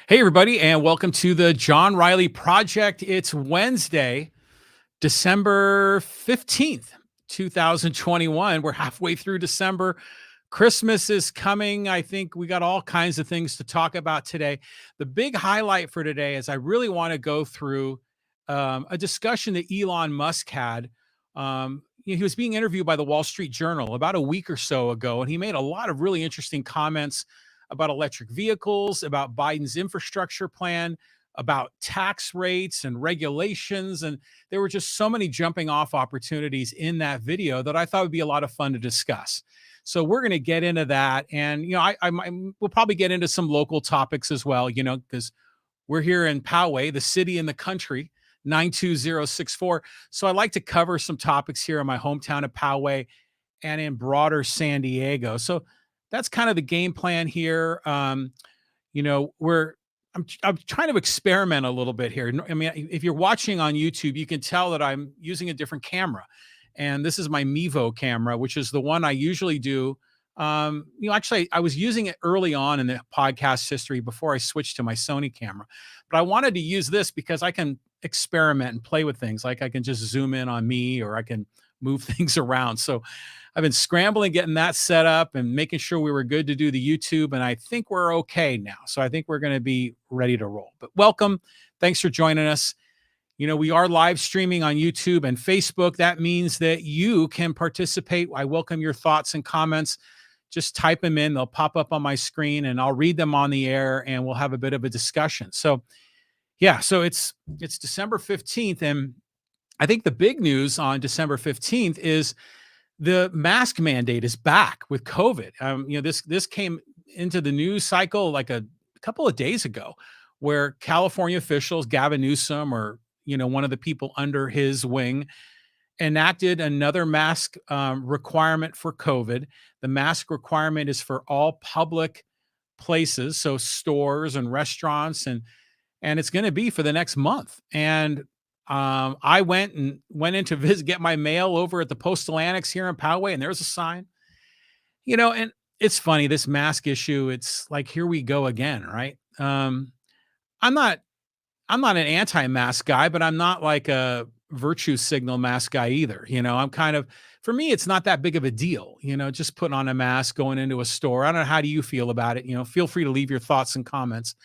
Hey, everybody, and welcome to the John Riley Project. It's Wednesday, December 15th, 2021. We're halfway through December. Christmas is coming. I think we got all kinds of things to talk about today. The big highlight for today is I really want to go through a discussion that Elon Musk had. He was being interviewed by the Wall Street Journal about a week or so ago, and he made a lot of really interesting comments about electric vehicles, about Biden's infrastructure plan, about tax rates and regulations. And there were just so many jumping off opportunities in that video that I thought would be a lot of fun to discuss. So we're going to get into that. And, we'll probably get into some local topics as well, because we're here in Poway, the city and the country, 92064. So I like to cover some topics here in my hometown of Poway and in broader San Diego. So that's kind of the game plan here. I'm trying to experiment a little bit here. I mean, if you're watching on YouTube, you can tell that I'm using a different camera, and this is my Mevo camera, which is the one I usually do. Actually, I was using it early on in the podcast history before I switched to my Sony camera, but I wanted to use this because I can experiment and play with things. Like I can just zoom in on me, or I can move things around. So I've been scrambling, getting that set up and making sure we were good to do the YouTube. And I think we're okay now. So I think we're going to be ready to roll. But welcome. Thanks for joining us. We are live streaming on YouTube and Facebook. That means that you can participate. I welcome your thoughts and comments. Just type them in. They'll pop up on my screen and I'll read them on the air and we'll have a bit of a discussion. So yeah, so it's December 15th. And I think the big news on December 15th is the mask mandate is back with COVID. This came into the news cycle like a couple of days ago, where California officials, Gavin Newsom, or one of the people under his wing, enacted another mask requirement for COVID. The mask requirement is for all public places, so stores and restaurants, and it's going to be for the next month. And I went in to get my mail over at the Postal Annex here in Poway, and there's a sign, and it's funny, this mask issue. It's like, here we go again, right? I'm not an anti-mask guy, but I'm not like a virtue signal mask guy either. For me, it's not that big of a deal, just putting on a mask, going into a store. I don't know. How do you feel about it? Feel free to leave your thoughts and comments.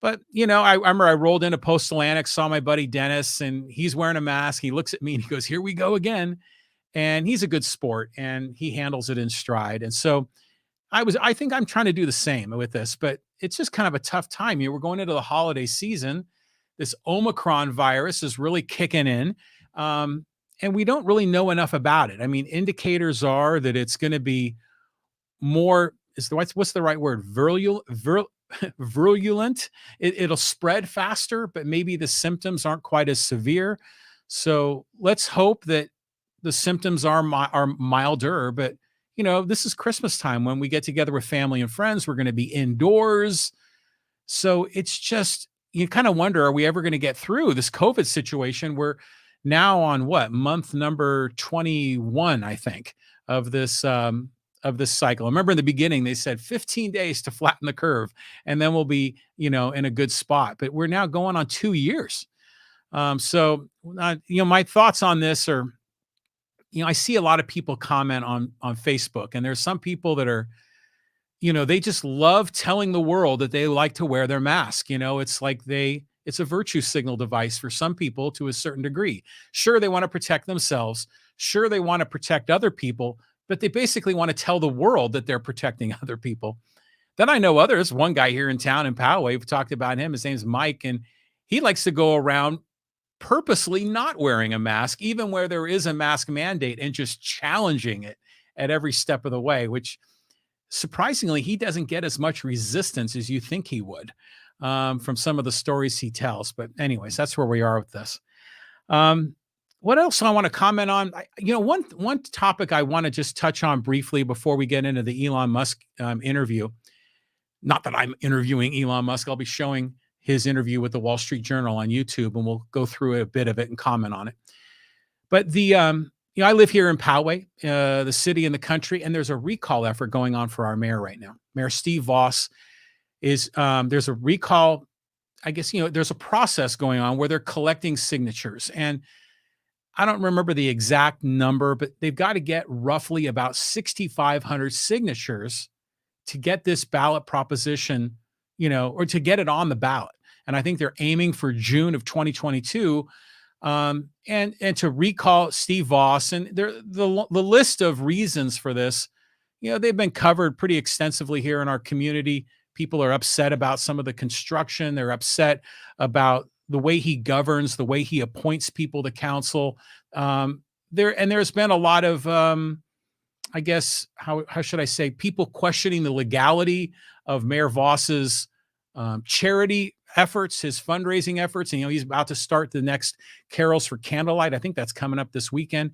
But, I remember I rolled into Postal Annex, saw my buddy Dennis, and he's wearing a mask. He looks at me and he goes, "Here we go again." And he's a good sport and he handles it in stride. And so I think I'm trying to do the same with this, but it's just kind of a tough time here. We're going into the holiday season. This Omicron virus is really kicking in. And we don't really know enough about it. I mean, indicators are that it's going to be more, what's the right word? Virulent. It'll spread faster, but maybe the symptoms aren't quite as severe. So let's hope that the symptoms are milder. But this is Christmas time when we get together with family and friends. We're going to be indoors, so it's just, you kind of wonder, are we ever going to get through this COVID situation? We're now on month number 21, I think, of this cycle. I remember in the beginning, they said 15 days to flatten the curve, and then we'll be, in a good spot. But we're now going on 2 years. My thoughts on this are, I see a lot of people comment on Facebook, and there's some people that are, they just love telling the world that they like to wear their mask. It's like it's a virtue signal device for some people to a certain degree. Sure, they want to protect themselves. Sure, they want to protect other people, but they basically want to tell the world that they're protecting other people. Then I know others. One guy here in town in Poway, we've talked about him. His name's Mike, and he likes to go around purposely not wearing a mask, even where there is a mask mandate, and just challenging it at every step of the way, which surprisingly, he doesn't get as much resistance as you think he would from some of the stories he tells. But anyways, that's where we are with this. What else I want to comment on? One topic I want to just touch on briefly before we get into the Elon Musk interview. Not that I'm interviewing Elon Musk. I'll be showing his interview with the Wall Street Journal on YouTube, and we'll go through a bit of it and comment on it. But I live here in Poway, the city and the country, and there's a recall effort going on for our mayor right now. Mayor Steve Vaus is there's a recall. I guess, there's a process going on where they're collecting signatures. And I don't remember the exact number, but they've got to get roughly about 6,500 signatures to get this ballot proposition, or to get it on the ballot. And I think they're aiming for June of 2022, and to recall Steve Vaus. And the list of reasons for this, they've been covered pretty extensively here in our community. People are upset about some of the construction. They're upset about the way he governs, the way he appoints people to council. There's been a lot of, I guess, how should I say, people questioning the legality of Mayor Vaus's charity efforts, his fundraising efforts. And, he's about to start the next Carols for Candlelight. I think that's coming up this weekend.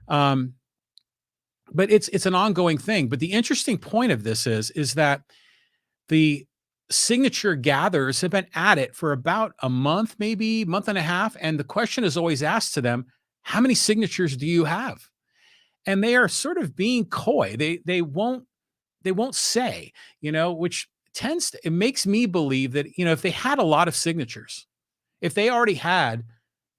But it's an ongoing thing. But the interesting point of this is that the signature gatherers have been at it for about a month, maybe month and a half. And the question is always asked to them, how many signatures do you have? And they are sort of being coy. They won't say, which it makes me believe that, if they had a lot of signatures, if they already had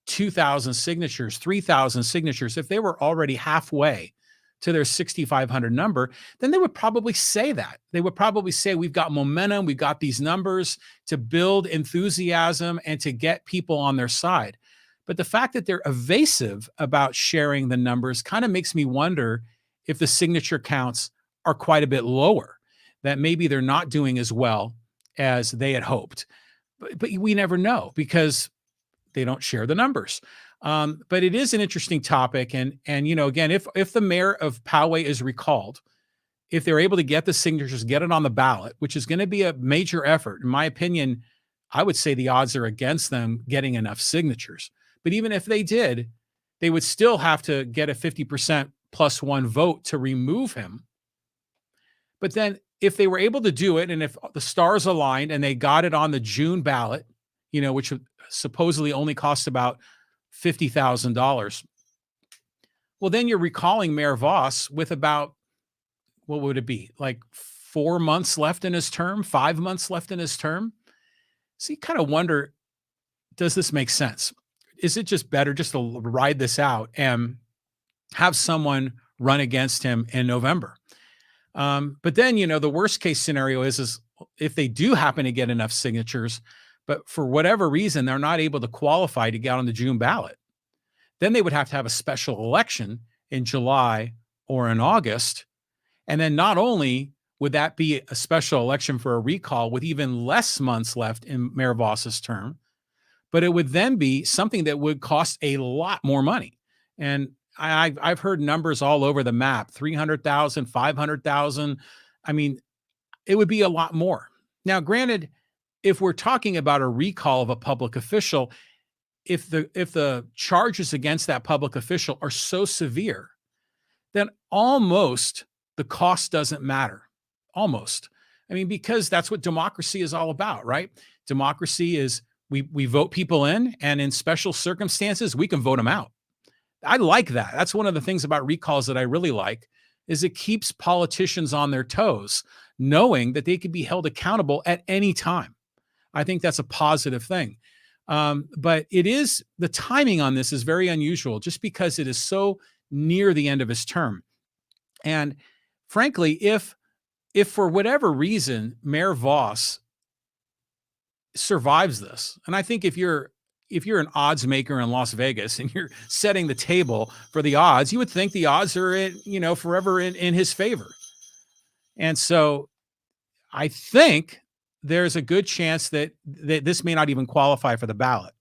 2,000 signatures, 3,000 signatures, if they were already halfway to their 6,500 number, then they would probably say that. They would probably say, we've got momentum, we've got these numbers to build enthusiasm and to get people on their side. But the fact that they're evasive about sharing the numbers kind of makes me wonder if the signature counts are quite a bit lower, that maybe they're not doing as well as they had hoped. But we never know because they don't share the numbers. But it is an interesting topic. And again, if the mayor of Poway is recalled, if they're able to get the signatures, get it on the ballot, which is going to be a major effort, in my opinion, I would say the odds are against them getting enough signatures. But even if they did, they would still have to get a 50% plus one vote to remove him. But then if they were able to do it, and if the stars aligned and they got it on the June ballot, which supposedly only costs about $50,000. Well, then you're recalling Mayor Vaus with about, what would it be? Like 4 months left in his term, 5 months left in his term. So you kind of wonder, does this make sense? Is it just better just to ride this out and have someone run against him in November? But then, the worst case scenario is if they do happen to get enough signatures, but for whatever reason, they're not able to qualify to get on the June ballot, then they would have to have a special election in July or in August. And then not only would that be a special election for a recall with even less months left in Mayor Vaus's term, but it would then be something that would cost a lot more money. And I've heard numbers all over the map, 300,000, 500,000. I mean, it would be a lot more. Now, granted, if we're talking about a recall of a public official, if the charges against that public official are so severe, then almost the cost doesn't matter. Almost. I mean, because that's what democracy is all about, right? Democracy is we vote people in, and in special circumstances, we can vote them out. I like that. That's one of the things about recalls that I really like, is it keeps politicians on their toes, knowing that they could be held accountable at any time. I think that's a positive thing. But the timing on this is very unusual, just because it is so near the end of his term. And frankly, if for whatever reason Mayor Vaus survives this, and I think if you're an odds maker in Las Vegas and you're setting the table for the odds, you would think the odds are forever in his favor. And so I think there's a good chance that this may not even qualify for the ballot.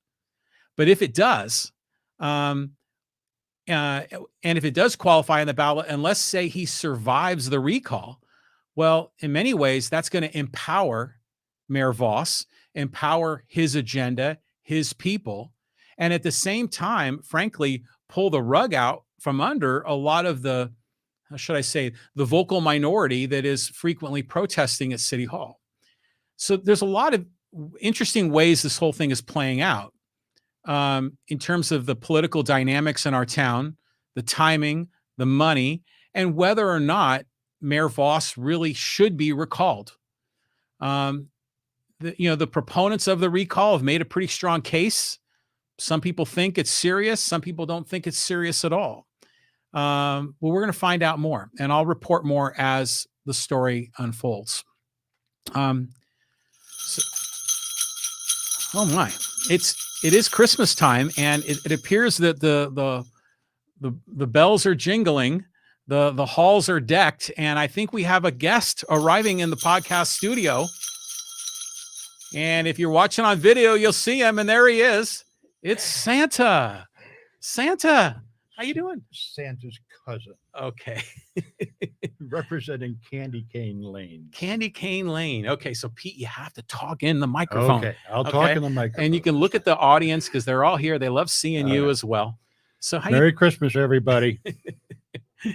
But if it does, and if it does qualify on the ballot, and let's say he survives the recall, well, in many ways, that's going to empower Mayor Vaus, empower his agenda, his people, and at the same time, frankly, pull the rug out from under a lot of the, how should I say, the vocal minority that is frequently protesting at City Hall. So there's a lot of interesting ways this whole thing is playing out in terms of the political dynamics in our town, the timing, the money, and whether or not Mayor Vaus really should be recalled. the proponents of the recall have made a pretty strong case. Some people think it's serious. Some people don't think it's serious at all. Well, we're going to find out more, and I'll report more as the story unfolds. So, oh my, it is Christmas time, and it appears that the bells are jingling, the halls are decked, and I think we have a guest arriving in the podcast studio. And if you're watching on video, you'll see him, and there he is. It's Santa. Santa, how you doing? Santa's cousin. Okay. Representing Candy Cane Lane. Candy Cane Lane. Okay, so Pete, you have to talk in the microphone. Okay, I'll talk in the microphone. And you can look at the audience because they're all here. They love seeing you as well. So Merry Christmas, everybody.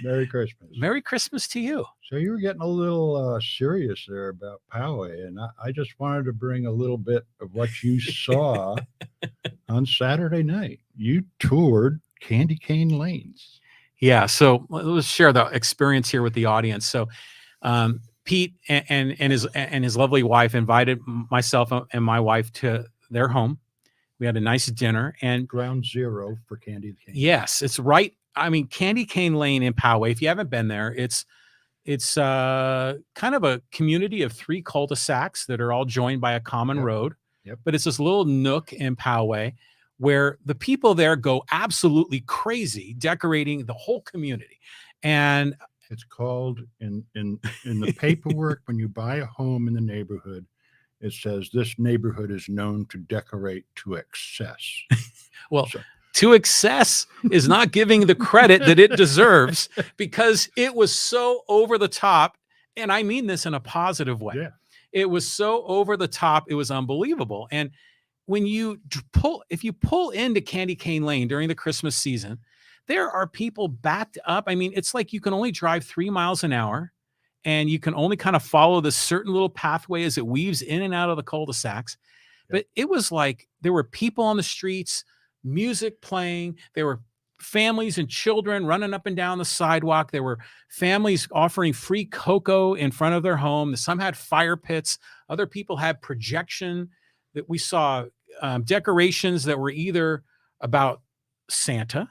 Merry Christmas. Merry Christmas to you. So you were getting a little serious there about Poway, and I just wanted to bring a little bit of what you saw on Saturday night. You toured Candy Cane Lanes. Yeah, so let's share the experience here with the audience. So Pete and his lovely wife invited myself and my wife to their home. We had a nice dinner, and ground zero for Candy Cane. Yes, it's right. I mean, Candy Cane Lane in Poway, if you haven't been there, it's kind of a community of 3 cul-de-sacs that are all joined by a common road. Yep. But it's this little nook in Poway where the people there go absolutely crazy decorating the whole community. And it's called in the paperwork when you buy a home in the neighborhood, it says this neighborhood is known to decorate to excess. Well, to excess is not giving the credit that it deserves, because it was so over the top. And I mean this in a positive way. Yeah. It was so over the top. It was unbelievable. And when if you pull into Candy Cane Lane during the Christmas season, there are people backed up. I mean, it's like you can only drive 3 miles an hour, and you can only kind of follow this certain little pathway as it weaves in and out of the cul-de-sacs. But it was like there were people on the streets, music playing. There were families and children running up and down the sidewalk. There were families offering free cocoa in front of their home. Some had fire pits. Other people had projection. That we saw decorations that were either about Santa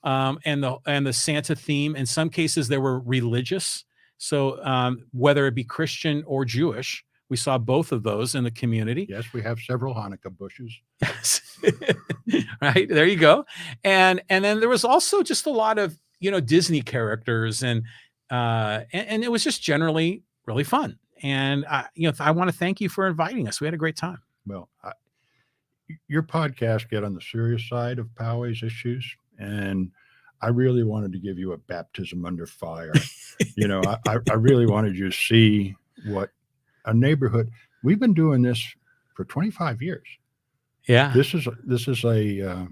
and the Santa theme. In some cases, they were religious. So whether it be Christian or Jewish, we saw both of those in the community. Yes, we have several Hanukkah bushes. Yes. Right, there you go. And then there was also just a lot of Disney characters, and it was just generally really fun. And I want to thank you for inviting us. We had a great time. Well, your podcast get on the serious side of Poway's issues, and I really wanted to give you a baptism under fire. I really wanted you to see what a neighborhood. We've been doing this for 25 years. Yeah, this is a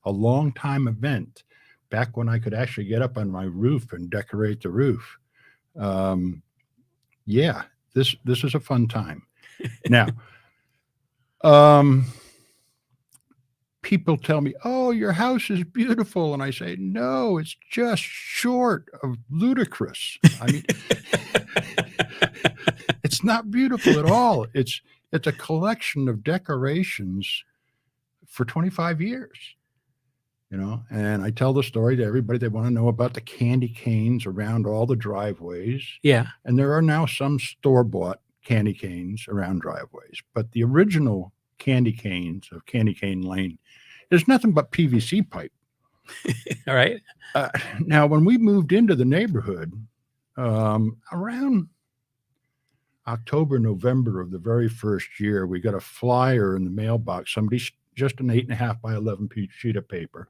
long time event. Back when I could actually get up on my roof and decorate the roof. Yeah, this is a fun time. Now. People tell me, "Oh, your house is beautiful," and I say, "No, it's just short of ludicrous." I mean, it's not beautiful at all. It's a collection of decorations for 25 years. And I tell the story to everybody. They want to know about the candy canes around all the driveways. Yeah, and there are now some store-bought candy canes around driveways, but the original candy canes of Candy Cane Lane is nothing but PVC pipe. All right. Now, when we moved into the neighborhood around October, November of the very first year, we got a flyer in the mailbox. Somebody's just an 8.5 by 11 sheet of paper,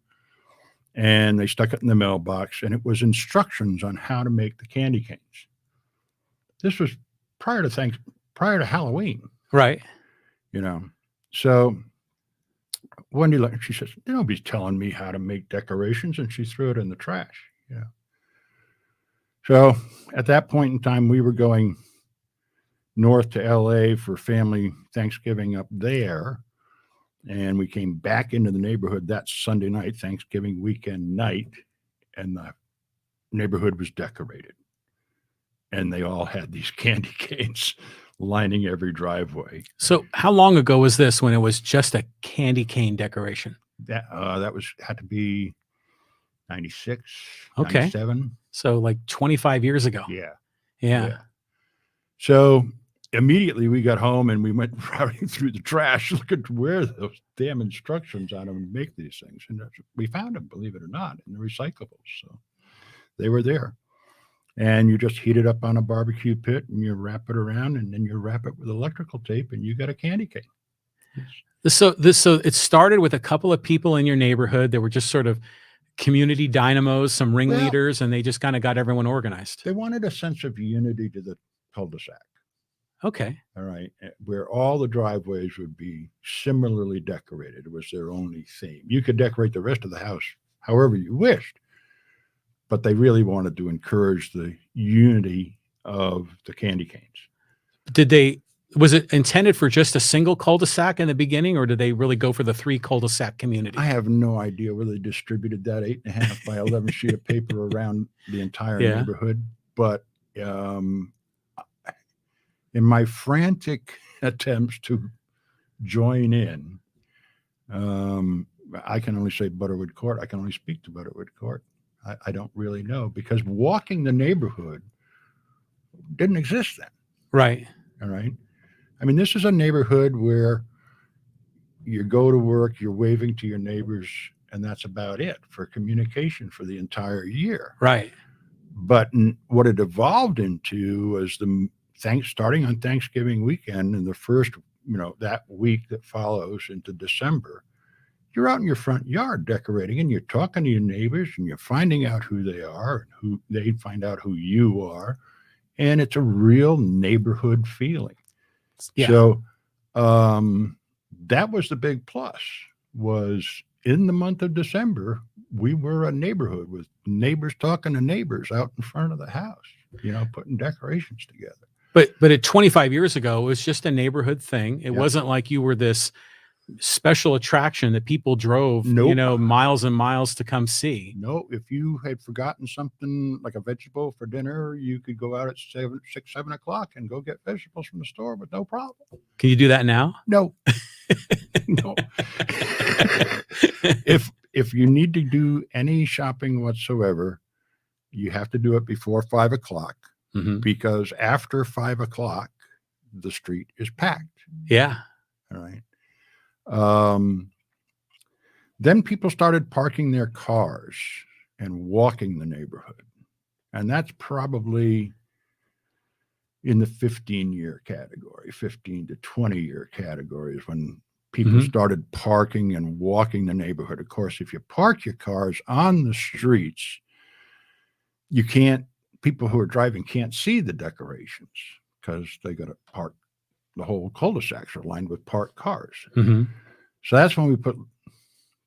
and they stuck it in the mailbox, and it was instructions on how to make the candy canes. This was prior to Halloween. Right. So Wendy, she says, nobody's telling me how to make decorations, and she threw it in the trash. So at that point in time, we were going north to LA for family Thanksgiving up there. And we came back into the neighborhood that Sunday night, Thanksgiving weekend night, and the neighborhood was decorated. And they all had these candy canes lining every driveway. So how long ago was this when it was just a candy cane decoration? That had to be 96, Okay. 97. So like 25 years ago. Yeah. Yeah. So immediately we got home and we went routing through the trash looking to where those damn instructions on them make these things. And we found them, believe it or not, in the recyclables. So they were there. And you just heat it up on a barbecue pit and you wrap it around and then you wrap it with electrical tape and you got a candy cane. So it started with a couple of people in your neighborhood that were just sort of community dynamos, some ringleaders, and they just kind of got everyone organized. They wanted a sense of unity to the cul-de-sac. Okay. All right. Where all the driveways would be similarly decorated. It was their only theme. You could decorate the rest of the house however you wished, but they really wanted to encourage the unity of the candy canes. Was it intended for just a single cul-de-sac in the beginning, or did they really go for the 3 cul-de-sac community? I have no idea where they distributed that 8.5 by 11 sheet of paper around the entire neighborhood. But in my frantic attempts to join in, I can only say Butterwood Court. I can only speak to Butterwood Court. I don't really know, because walking the neighborhood didn't exist then. Right. All right. I mean, this is a neighborhood where you go to work, you're waving to your neighbors, and that's about it for communication for the entire year. Right. But what it evolved into was starting on Thanksgiving weekend and the first, that week that follows into December, you're out in your front yard decorating and you're talking to your neighbors and you're finding out who they are and who they find out who you are. And it's a real neighborhood feeling. Yeah. So that was the big plus, was in the month of December, we were a neighborhood with neighbors talking to neighbors out in front of the house, putting decorations together. But at 25 years ago, it was just a neighborhood thing. It wasn't like you were this special attraction that people drove, miles and miles to come see. No, if you had forgotten something like a vegetable for dinner, you could go out at 6, 7 o'clock and go get vegetables from the store with no problem. Can you do that now? No. No. If you need to do any shopping whatsoever, you have to do it before 5 o'clock, because after 5 o'clock, the street is packed. Yeah. All right. Then people started parking their cars and walking the neighborhood. And that's probably in the 15-year category, 15 to 20-year category is when people started parking and walking the neighborhood. Of course, if you park your cars on the streets, people who are driving can't see the decorations because they got to park. The whole cul-de-sacs are lined with parked cars. So that's when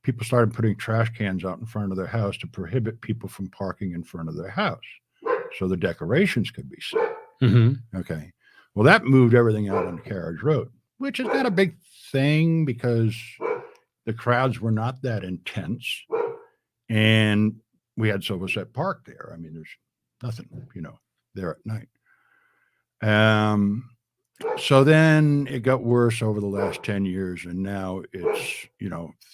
people started putting trash cans out in front of their house to prohibit people from parking in front of their house, so the decorations could be seen. Okay. Well, that moved everything out on Carriage Road, which is not a big thing because the crowds were not that intense, and we had Somerset Park there. I mean, there's nothing, there at night. So then it got worse over the last 10 years, and now it's,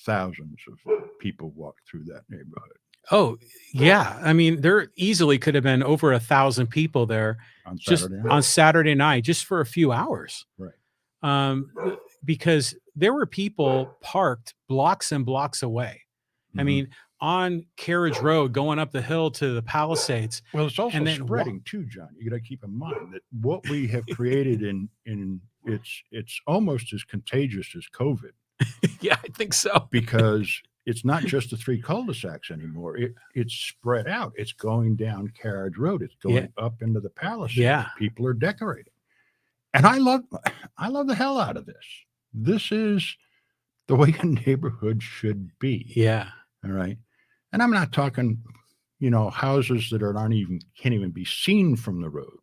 thousands of people walk through that neighborhood. Oh, yeah. I mean, there easily could have been over 1,000 people there on Saturday night, just for a few hours. Right. Because there were people parked blocks and blocks away. I mean, on Carriage Road, going up the hill to the Palisades. Well, it's also spreading too, John. You got to keep in mind that what we have created it's almost as contagious as COVID. Yeah, I think so. Because it's not just the 3 cul-de-sacs anymore. It's spread out. It's going down Carriage Road. It's going up into the Palisades. Yeah. People are decorating. And I love the hell out of this. This is the way a neighborhood should be. Yeah. All right. And I'm not talking, houses that can't even be seen from the road.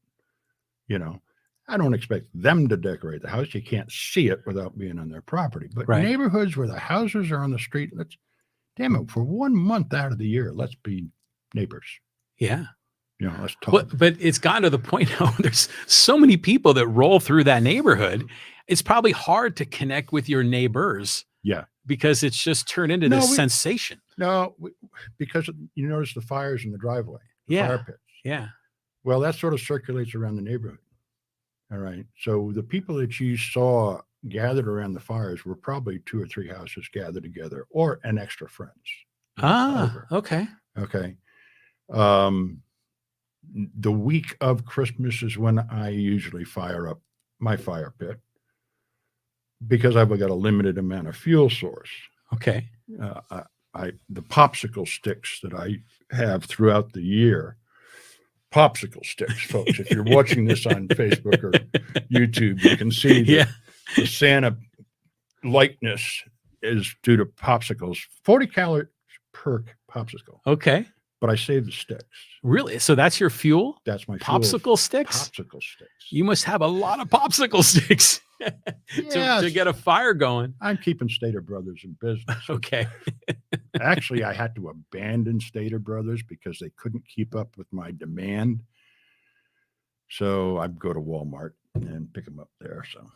I don't expect them to decorate the house. You can't see it without being on their property. But neighborhoods where the houses are on the street, damn it, for 1 month out of the year, let's be neighbors. Yeah. let's talk. But it's gotten to the point now, there's so many people that roll through that neighborhood. It's probably hard to connect with your neighbors. Yeah. Because it's just turned into this sensation. No, because you notice the fires in the driveway, the Yeah. fire pits. Yeah. Well, that sort of circulates around the neighborhood. All right. So the people that you saw gathered around the fires were probably 2 or 3 houses gathered together, or an extra friends. Ah, okay. Okay. The week of Christmas is when I usually fire up my fire pit, because I've got a limited amount of fuel source. Okay. The popsicle sticks that I have throughout the year, popsicle sticks, folks. If you're watching this on Facebook or YouTube, you can see the Santa likeness is due to popsicles, 40 calories per popsicle. Okay. But I save the sticks. Really? So that's your fuel? That's my fuel. Popsicle sticks? Popsicle sticks. You must have a lot of popsicle sticks to get a fire going. I'm keeping Stater Brothers in business. Okay. Actually, I had to abandon Stater Brothers because they couldn't keep up with my demand. So I'd go to Walmart and pick them up there. So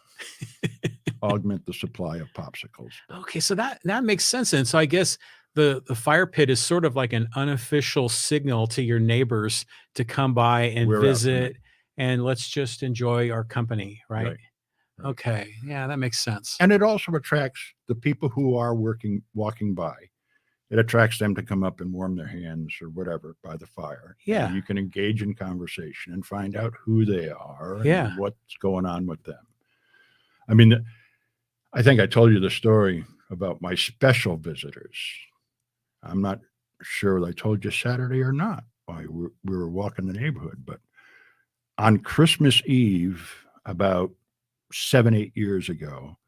augment the supply of popsicles. Okay, so that makes sense. And so I guess the fire pit is sort of like an unofficial signal to your neighbors to come by and visit, and let's just enjoy our company, right? Okay, yeah, that makes sense. And it also attracts the people who are walking by. It attracts them to come up and warm their hands or whatever by the fire. Yeah. And you can engage in conversation and find out who they are and Yeah. what's going on with them. I mean, I think I told you the story about my special visitors. I'm not sure I told you Saturday or not. We were walking the neighborhood, but on Christmas Eve, about 7-8 years ago,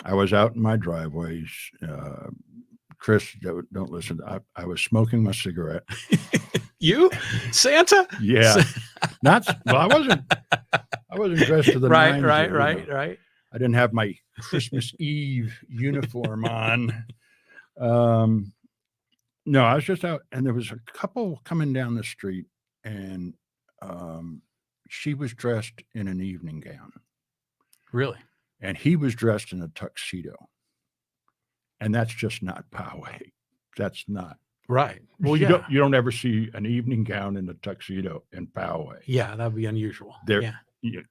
I was out in my driveways. Chris, don't listen. I was smoking my cigarette. You, Santa? Yeah, I wasn't dressed to the nines. Right. I didn't have my Christmas Eve uniform on. No, I was just out, and there was a couple coming down the street, and she was dressed in an evening gown. Really? And he was dressed in a tuxedo. And that's just not Poway. That's not. Right. Well, you don't ever see an evening gown and a tuxedo in Poway. Yeah, that would be unusual.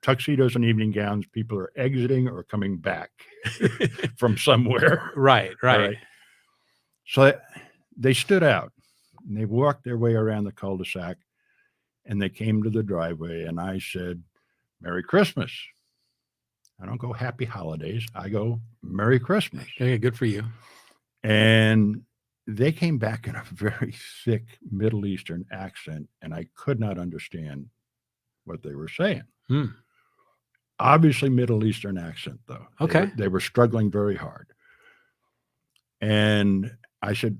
Tuxedos and evening gowns, people are exiting or coming back from somewhere. Right. So they stood out, and they walked their way around the cul-de-sac, and they came to the driveway, and I said, "Merry Christmas." I don't go "Happy Holidays." I go "Merry Christmas." Okay, good for you. And they came back in a very thick Middle Eastern accent, and I could not understand what they were saying. Obviously Middle Eastern accent, though. Okay. They were struggling very hard. And I said,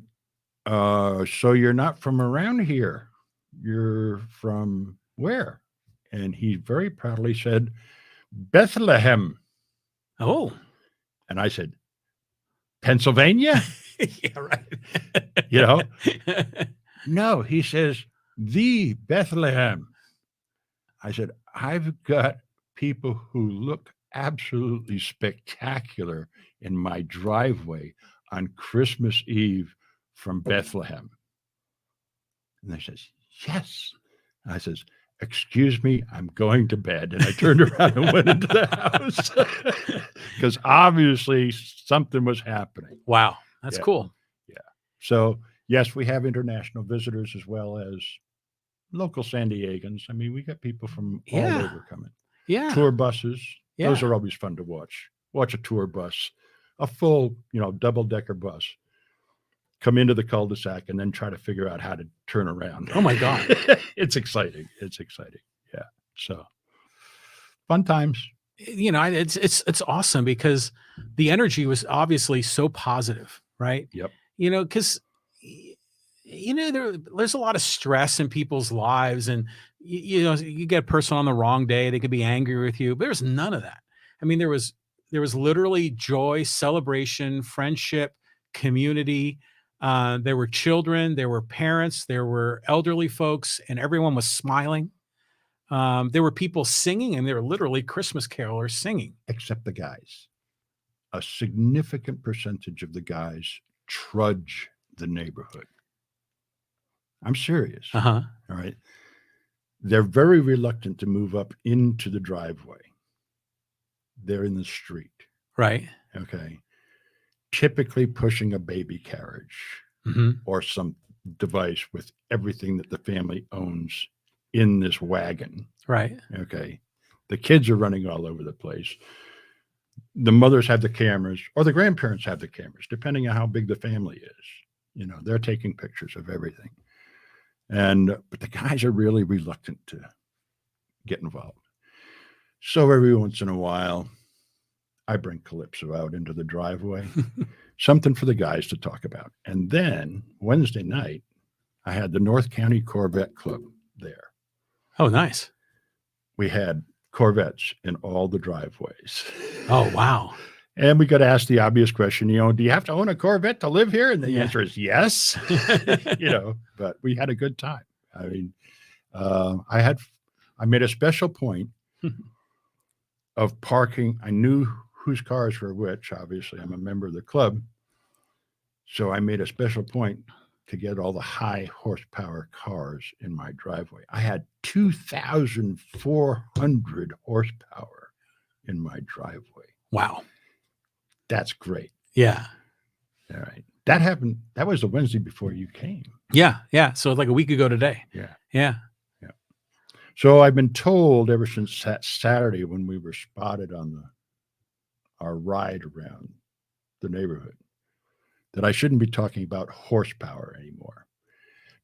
so you're not from around here. You're from where? And he very proudly said, Bethlehem. Oh. And I said, Pennsylvania? Yeah, right. No, he says, the Bethlehem. I said, I've got people who look absolutely spectacular in my driveway on Christmas Eve from Bethlehem. And they says, yes. And I says, excuse me, I'm going to bed. And I turned around and went into the house because obviously something was happening. Wow. That's cool. Yeah. So yes, we have international visitors as well as local San Diegans. I mean, we got people from all over coming. Yeah. Tour buses. Yeah. Those are always fun to watch. Watch a tour bus, a full, double-decker bus come into the cul-de-sac and then try to figure out how to turn around. Oh my God. It's exciting. Yeah. So fun times. It's awesome because the energy was obviously so positive, right? Yep. Because there's a lot of stress in people's lives, and you get a person on the wrong day, they could be angry with you, but there's none of that. I mean, there was literally joy, celebration, friendship, community. There were children, there were parents, there were elderly folks, and everyone was smiling. There were people singing, and they were literally Christmas carolers singing. Except the guys. A significant percentage of the guys trudge the neighborhood. I'm serious. Uh-huh. All right. They're very reluctant to move up into the driveway. They're in the street. Right. Okay. Typically pushing a baby carriage or some device with everything that the family owns in this wagon. Right. Okay. The kids are running all over the place. The mothers have the cameras, or the grandparents have the cameras, depending on how big the family is. You know, they're taking pictures of everything. But the guys are really reluctant to get involved. So every once in a while, I bring Calypso out into the driveway, something for the guys to talk about. And then Wednesday night, I had the North County Corvette Club there. Oh, nice. We had Corvettes in all the driveways. Oh, wow. And we got asked the obvious question, do you have to own a Corvette to live here? And the answer is yes, but we had a good time. I mean, I made a special point of parking. I knew whose cars were which. Obviously, I'm a member of the club. So I made a special point to get all the high horsepower cars in my driveway. I had 2,400 horsepower in my driveway. Wow. That's great. Yeah. All right. That happened. That was the Wednesday before you came. Yeah. Yeah. So like a week ago today. Yeah. Yeah. Yeah. So I've been told ever since that Saturday when we were spotted on our ride around the neighborhood that I shouldn't be talking about horsepower anymore.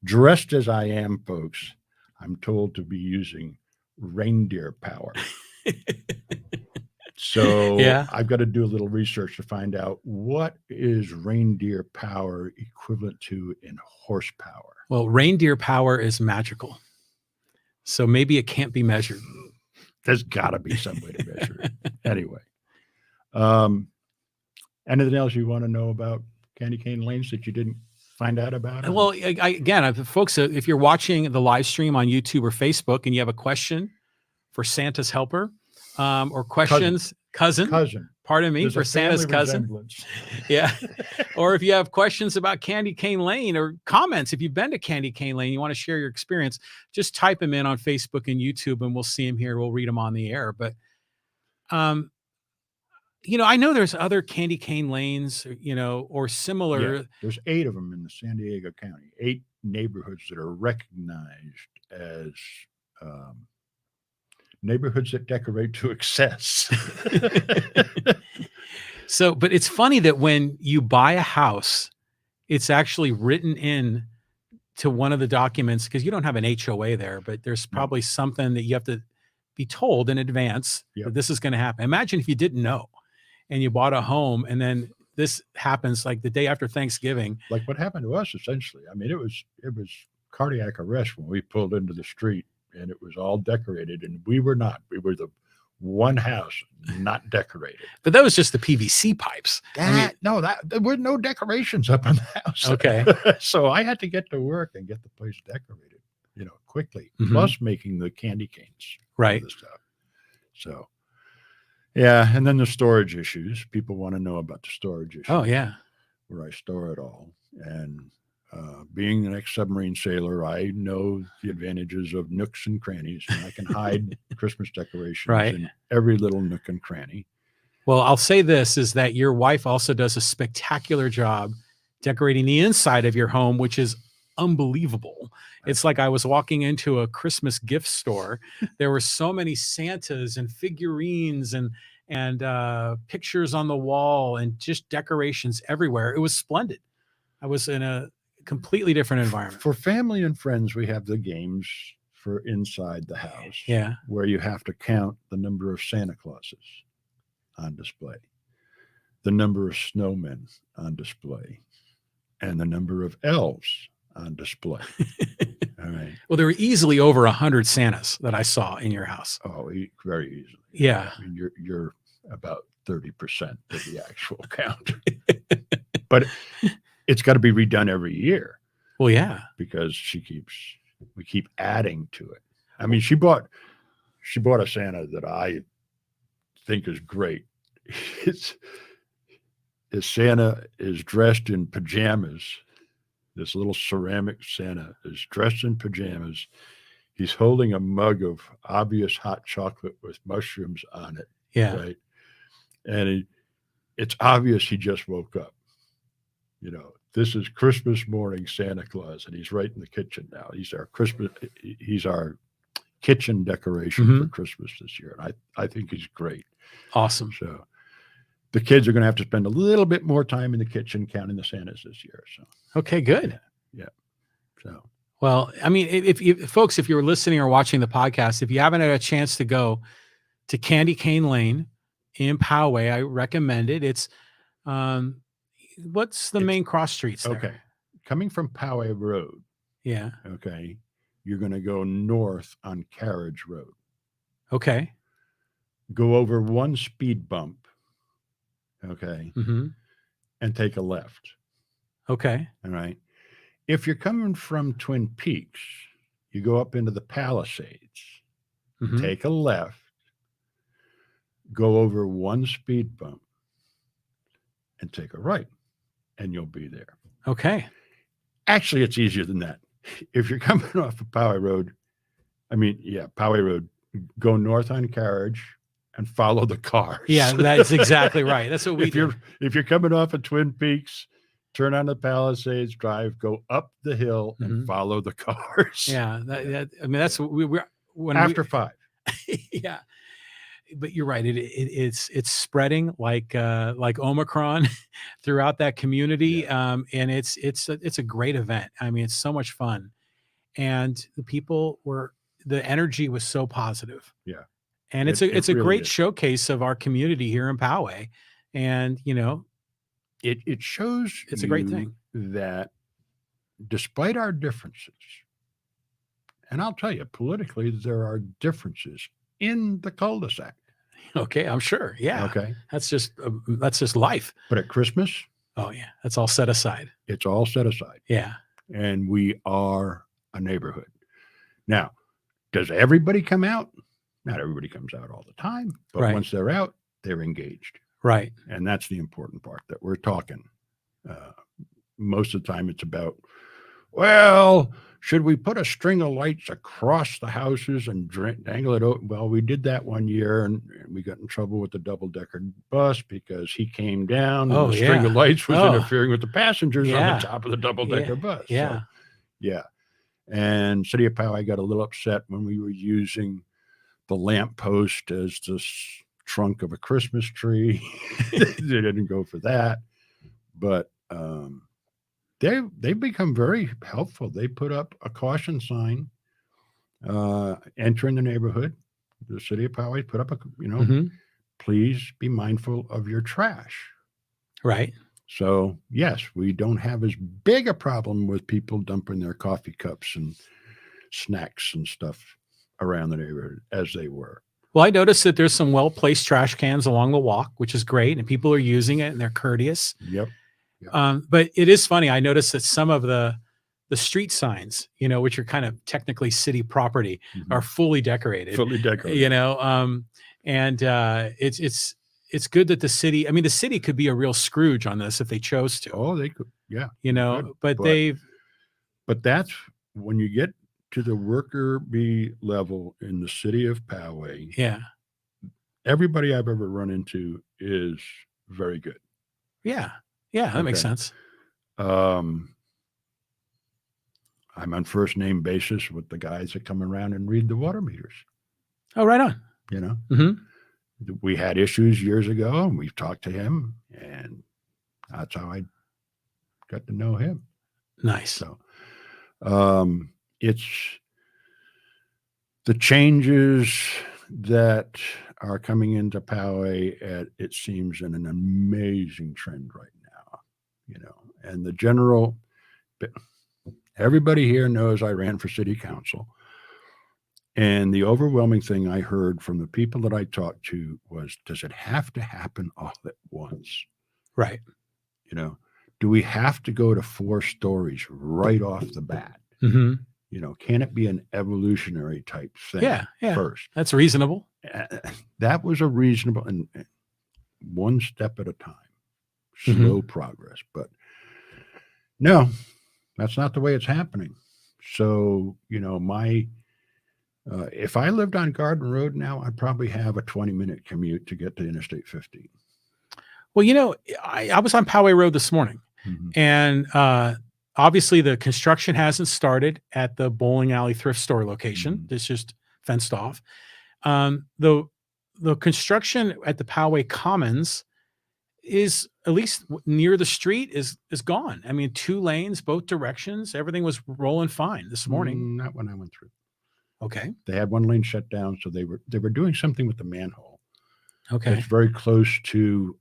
Dressed as I am, folks, I'm told to be using reindeer power. So I've got to do a little research to find out what is reindeer power equivalent to in horsepower. Well, reindeer power is magical. So maybe it can't be measured. There's got to be some way to measure it. Anyway. Anything else you want to know about Candy Cane Lanes that you didn't find out about? Well, again, folks, if you're watching the live stream on YouTube or Facebook and you have a question for Santa's helper, or questions, cousin, pardon me, for Santa's cousin. Yeah. Or if you have questions about Candy Cane Lane or comments, if you've been to Candy Cane Lane, you want to share your experience, just type them in on Facebook and YouTube and we'll see them here. We'll read them on the air. But, I know there's other Candy Cane Lanes, or similar. Yeah, there's 8 of them in the San Diego County, 8 neighborhoods that are recognized as, neighborhoods that decorate to excess. So, but it's funny that when you buy a house, it's actually written in to one of the documents because you don't have an HOA there, but there's probably something that you have to be told in advance that this is going to happen. Imagine if you didn't know and you bought a home and then this happens like the day after Thanksgiving. Like what happened to us, essentially. I mean, it was cardiac arrest when we pulled into the street. And it was all decorated, and we were not. We were the one house not decorated. But that was just the PVC pipes. There were no decorations up on the house. Okay. So I had to get to work and get the place decorated, quickly. Plus making the candy canes, right? The stuff. So, yeah, and then the storage issues. People want to know about the storage issues. Oh yeah, where I store it all, and. Being an ex-submarine sailor, I know the advantages of nooks and crannies, and I can hide Christmas decorations in every little nook and cranny. Well, I'll say this is that your wife also does a spectacular job decorating the inside of your home, which is unbelievable. It's like I was walking into a Christmas gift store. There were so many Santas and figurines and pictures on the wall and just decorations everywhere. It was splendid. I was in a completely different environment. For family and friends, we have the games for inside the house. Yeah. Where you have to count the number of Santa Clauses on display, the number of snowmen on display, and the number of elves on display. All right. Well, there were easily over 100 Santas that I saw in your house. Oh, very easily. Yeah. I mean, you're about 30% of the actual count. But it's got to be redone every year Well, yeah. because we keep adding to it. I mean, she bought a Santa that I think is great. It's His Santa is dressed in pajamas. This little ceramic Santa is dressed in pajamas. He's holding a mug of obvious hot chocolate with mushrooms on it. Yeah. Right. And it's obvious he just woke up. You know, this is Christmas morning Santa Claus, and he's right in the kitchen now. He's our kitchen decoration for Christmas this year. And I think he's great. Awesome. So the kids are going to have to spend a little bit more time in the kitchen counting the Santas this year. So, okay, good. Yeah. So, well, I mean, if folks, if you're listening or watching the podcast, if you haven't had a chance to go to Candy Cane Lane in Poway, I recommend it. It's, what's the main cross streets there? Okay. Coming from Poway Road. Yeah. Okay. You're going to go north on Carriage Road. Okay. Go over one speed bump. Okay. And take a left. Okay. All right. If you're coming from Twin Peaks, you go up into the Palisades, take a left, go over one speed bump, and take a right, and you'll be there. Okay. Actually, it's easier than that. If you're coming off of Poway Road, Poway Road, go north on Carriage and follow the cars. Yeah, that's exactly right. That's what we do. If you're coming off of Twin Peaks, turn on the Palisades Drive, go up the hill and follow the cars. Yeah. That's what we're when after 5. Yeah. But you're right. It's spreading like Omicron throughout that community. Yeah. And it's a great event. I mean, it's so much fun. And the energy was so positive. Yeah. And it's a really great showcase of our community here in Poway. And, it shows it's a great thing that despite our differences, and I'll tell you, politically, there are differences in the cul-de-sac. Okay, I'm sure. Yeah. Okay. That's just life. But at Christmas, oh yeah, that's all set aside. It's all set aside. Yeah. And we are a neighborhood. Now, does everybody come out? Not everybody comes out all the time, but once they're out, they're engaged. Right. And that's the important part that we're talking. Most of the time it's about, well, should we put a string of lights across the houses and dangle it out? Well, we did that one year and we got in trouble with the double-decker bus because he came down and the string of lights was interfering with the passengers on the top of the double-decker bus. Yeah. So, yeah. And City of Poway got a little upset when we were using the lamppost as the trunk of a Christmas tree. They didn't go for that. But they've become very helpful. They put up a caution sign entering the neighborhood. The City of Poway put up please be mindful of your trash. Right. So yes, we don't have as big a problem with people dumping their coffee cups and snacks and stuff around the neighborhood as they were. Well, I noticed that there's some well-placed trash cans along the walk, which is great, and people are using it and they're courteous. Yep. But it is funny. I noticed that some of the street signs, which are kind of technically city property, are fully decorated. Fully decorated. And it's good that the city could be a real Scrooge on this if they chose to. Oh, they could. Yeah. But that's when you get to the worker bee level in the City of Poway. Yeah. Everybody I've ever run into is very good. Yeah. Yeah. That makes sense. I'm on first name basis with the guys that come around and read the water meters. Oh, right on. We had issues years ago and we've talked to him and that's how I got to know him. Nice. So, it's the changes that are coming into Poway it seems in an amazing trend right now, and the general, everybody here knows I ran for city council. And the overwhelming thing I heard from the people that I talked to was, does it have to happen all at once? Right. do we have to go to 4 stories right off the bat? Mm-hmm. You know, can it be an evolutionary type thing Yeah. first? That's reasonable. That was a reasonable and one step at a time, Mm-hmm. slow progress. But no, that's not the way it's happening. So, you know, if I lived on Garden Road now, I'd probably have a 20-minute commute to get to Interstate 50. Well, you know, I was on Poway Road this morning, Mm-hmm. and obviously the construction hasn't started at the bowling alley thrift store location. Mhm. It's just fenced off. The construction at the Poway Commons is, at least near the street, is gone. I mean, 2 lanes, both directions. Everything was rolling fine this morning. Not when I went through. Okay. They had one lane shut down, so they were doing something with the manhole. Okay. It's very close to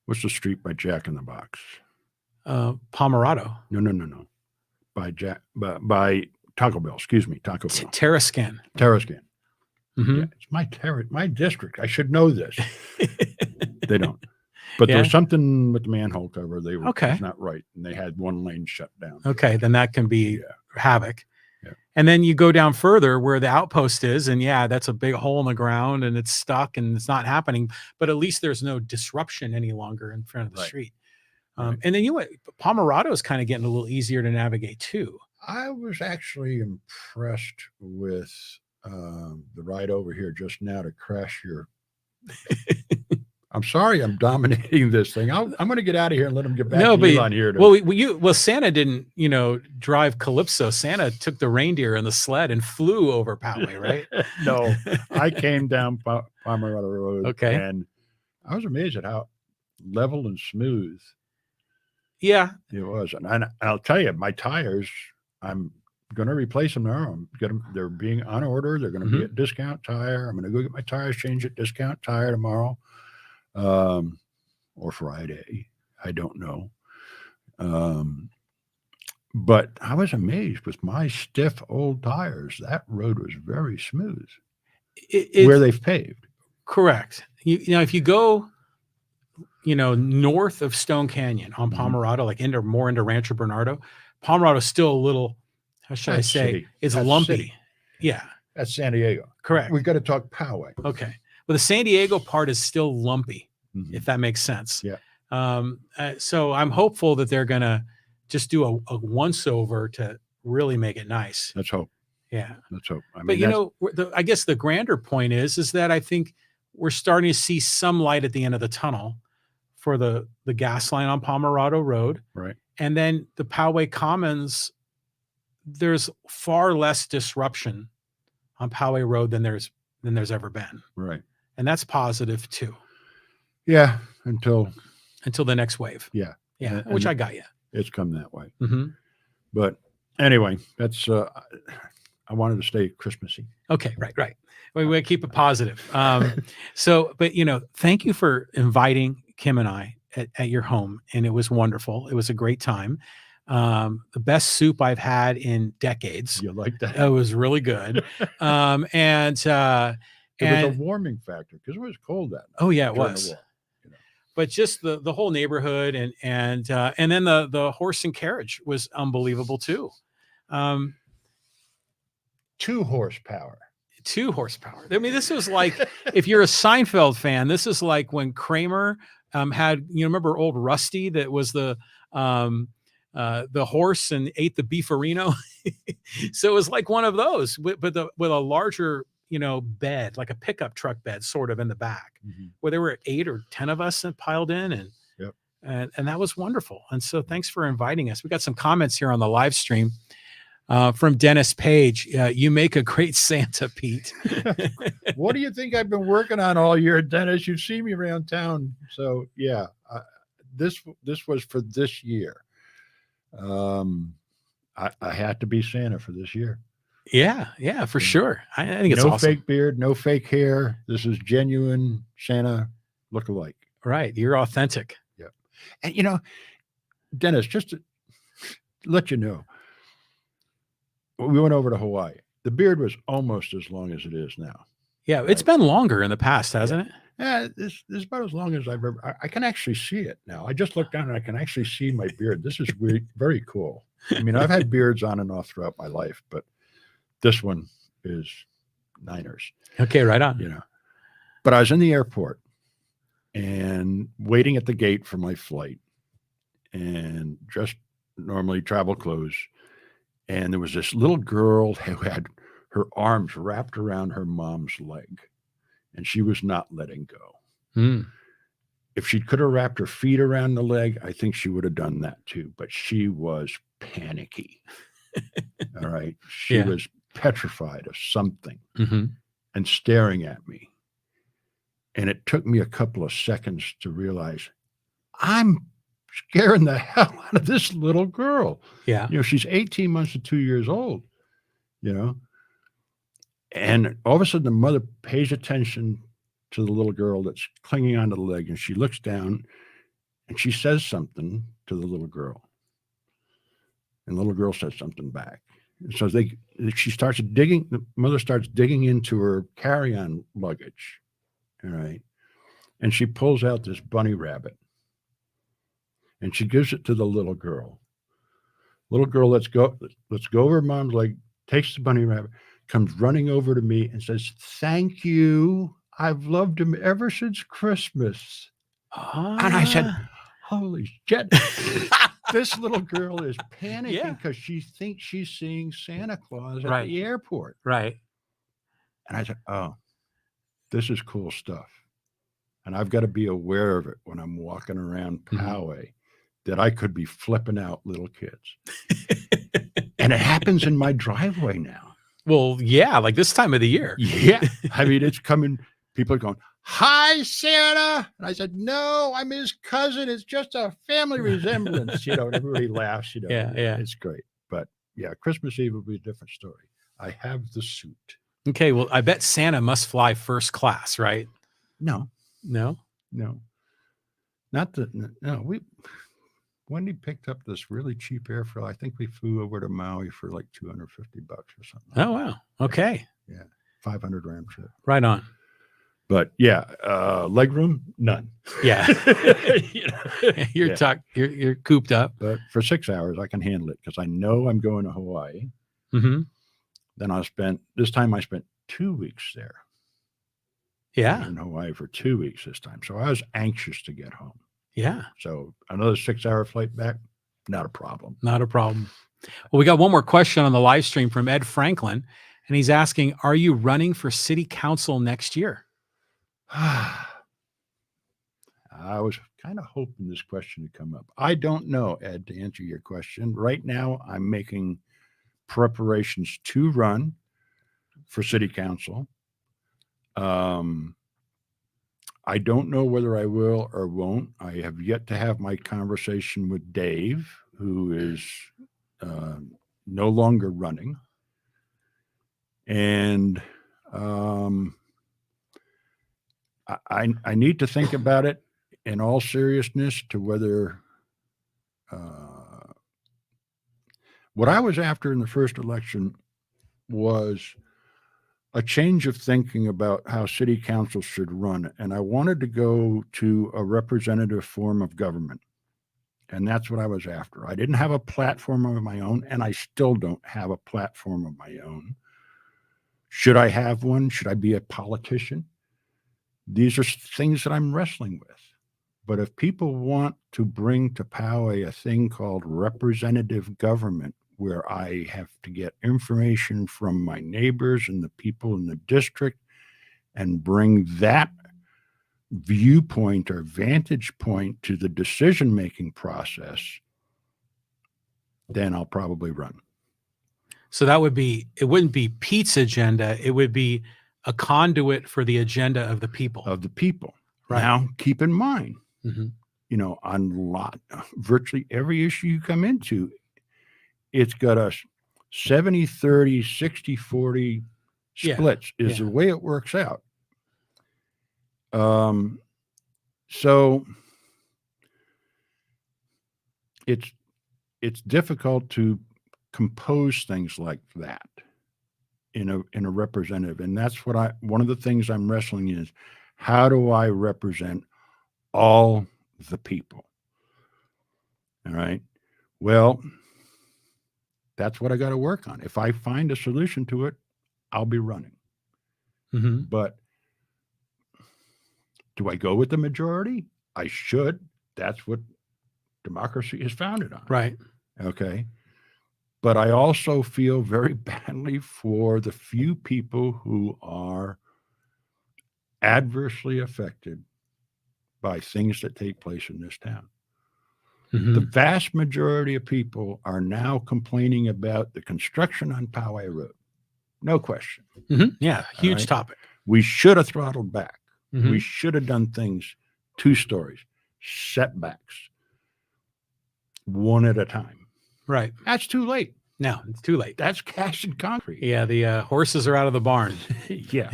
what's the street by Jack in the Box? Pomerado. No. By Taco Bell. Excuse me, Taco Bell. Terrascan. Terrascan. Mm-hmm. Yeah, it's my district. I should know this. They don't. But Yeah. there was something with the manhole cover. They were Okay. it's not right, and they had one lane shut down. Okay, then that can be havoc. Yeah. And then you go down further where the outpost is, and that's a big hole in the ground, and it's stuck, and it's not happening. But at least there's no disruption any longer in front of the Right. street. Right. And then Pomerado is kind of getting a little easier to navigate too. I was actually impressed with the ride over here just now to crash your. I'm sorry, I'm dominating this thing. I'm going to get out of here and let him get back to Elon here. Well, Santa didn't, drive Calypso. Santa took the reindeer and the sled and flew over Poway, right? No, I came down Pomerado Road. Okay. And I was amazed at how level and smooth Yeah. it was. And I'll tell you, my tires, I'm going to replace them now. They're being on order. They're going to be at Discount Tire. I'm going to go get my tires changed at Discount Tire tomorrow. Or Friday, I don't know. But I was amazed with my stiff old tires. That road was very smooth where they've paved. Correct. If you go, north of Stone Canyon on Pomerado, like more into Rancho Bernardo, Pomerado is still a little, how should I say, it's lumpy. City. Yeah. That's San Diego. Correct. We've got to talk Poway. Okay. Well, the San Diego part is still lumpy, if that makes sense. Yeah. So I'm hopeful that they're going to just do a once over to really make it nice. Let's hope. Yeah. Let's hope. But I guess the grander point is that I think we're starting to see some light at the end of the tunnel for the gas line on Pomerado Road. Right. And then the Poway Commons, there's far less disruption on Poway Road than there's ever been. Right. And that's positive too. Yeah. Until the next wave. Yeah. Yeah. Which I got you. It's come that way. Mm-hmm. But anyway, that's, I wanted to stay Christmassy. Okay. Right. We keep it positive. But thank you for inviting Kim and I at your home. And it was wonderful. It was a great time. The best soup I've had in decades. You like that? It was really good. It was a warming factor because it was cold that night. Oh yeah, it was. But just the whole neighborhood and then the horse and carriage was unbelievable too. 2 horsepower. 2 horsepower. I mean, this was like, if you're a Seinfeld fan, this is like when Kramer had, remember old Rusty that was the horse and ate the Beef-o-Reno. So it was like one of those, with a larger, bed, like a pickup truck bed, sort of in the back, where there were 8 or 10 of us that piled in, and that was wonderful. And so thanks for inviting us. We got some comments here on the live stream from Dennis Page. You make a great Santa, Pete. What do you think I've been working on all year, Dennis? You see me around town. So yeah, this was for this year. I had to be Santa for this year. Yeah, for sure. I think it's no awesome. Fake beard, no fake hair. This is genuine Santa look-alike. Right. You're authentic. Yeah. And Dennis, just to let you know, we went over to Hawaii. The beard was almost as long as it is now. Yeah, it's been longer in the past, hasn't it? Yeah, this is about as long as I've ever. I can actually see it now. I just looked down and I can actually see my beard. This is very cool. I mean, I've had beards on and off throughout my life, but this one is Niners. Okay, right on. You know, but I was in the airport and waiting at the gate for my flight, and just normally travel clothes. And there was this little girl who had her arms wrapped around her mom's leg, and she was not letting go. Mm. If she could have wrapped her feet around the leg, I think she would have done that too. But she was panicky. All right. She Yeah. was petrified of something Mm-hmm. and staring at me. And it took me a couple of seconds to realize I'm scaring the hell out of this little girl. Yeah. You know, she's 18 months to 2 years old, you know. And all of a sudden, the mother pays attention to the little girl that's clinging onto the leg, and she looks down and she says something to the little girl. And the little girl says something back. And so she starts digging, the mother starts digging into her carry-on luggage. All right. And she pulls out this bunny rabbit and she gives it to the little girl. Little girl, let's go over mom's leg, takes the bunny rabbit, comes running over to me and says, "Thank you. I've loved him ever since Christmas." And I said, "Holy shit." This little girl is panicking because she thinks she's seeing Santa Claus at the airport. Right. And I said, "Oh, this is cool stuff." And I've got to be aware of it when I'm walking around Poway, that I could be flipping out little kids. And it happens in my driveway now. Well, yeah, like this time of the year. Yeah. I mean, it's coming. People are going, "Hi, Santa." And I said, "No, I'm his cousin. It's just a family resemblance." You know, and everybody laughs, you know. Yeah. It's great. But yeah, Christmas Eve will be a different story. I have the suit. Okay. Well, I bet Santa must fly first class, right? No. No. Not that. No, Wendy picked up this really cheap airfare. I think we flew over to Maui for like $250 or something. Oh, wow. Okay. Yeah. 500 round trip. Right on. But yeah, leg room, none. Yeah. You're cooped up. But for 6 hours, I can handle it because I know I'm going to Hawaii. Mm-hmm. Then this time I spent 2 weeks there. Yeah. In Hawaii for 2 weeks this time. So I was anxious to get home. Yeah. So another 6-hour flight back, not a problem. Not a problem. Well, we got one more question on the live stream from Ed Franklin, and he's asking, are you running for city council next year? I was kind of hoping this question would come up. I don't know, Ed, to answer your question. Right now, I'm making preparations to run for city council. I don't know whether I will or won't. I have yet to have my conversation with Dave, who is no longer running. And I need to think about it in all seriousness to whether what I was after in the first election was a change of thinking about how city council should run. And I wanted to go to a representative form of government. And that's what I was after. I didn't have a platform of my own, and I still don't have a platform of my own. Should I have one? Should I be a politician? These are things that I'm wrestling with. But if people want to bring to Poway a thing called representative government, where I have to get information from my neighbors and the people in the district and bring that viewpoint or vantage point to the decision-making process, then I'll probably run. So it wouldn't be Pete's agenda. It would be a conduit for the agenda of the people. Right. Now, keep in mind, you know, on virtually every issue you come into, it's got a 70-30, 60-40 splits is the way it works out. So it's difficult to compose things like that. in a representative. And that's what one of the things I'm wrestling is, how do I represent all the people? All right. Well, that's what I got to work on. If I find a solution to it, I'll be running. Mm-hmm. But do I go with the majority? I should. That's what democracy is founded on. Right. Okay. But I also feel very badly for the few people who are adversely affected by things that take place in this town. Mm-hmm. The vast majority of people are now complaining about the construction on Poway Road. No question. Mm-hmm. Yeah. Huge right. topic. We should have throttled back. Mm-hmm. We should have done things 2 stories, setbacks, one at a time. Right. That's too late. No, it's too late. That's cast in concrete. Yeah. The horses are out of the barn. Yeah.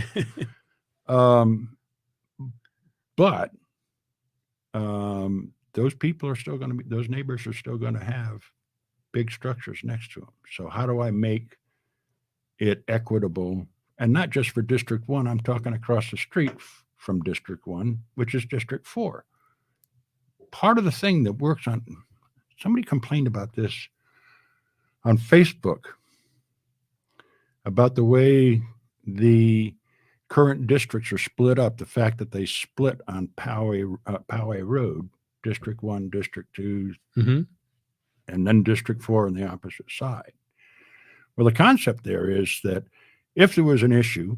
But those people are still going to be, those neighbors are still going to have big structures next to them. So how do I make it equitable? And not just for District 1, I'm talking across the street from District 1, which is District 4. Part of the thing that works on, somebody complained about this on Facebook, about the way the current districts are split up, the fact that they split on Poway Road, District 1, District 2, Mm-hmm. and then District 4 on the opposite side. Well, the concept there is that if there was an issue,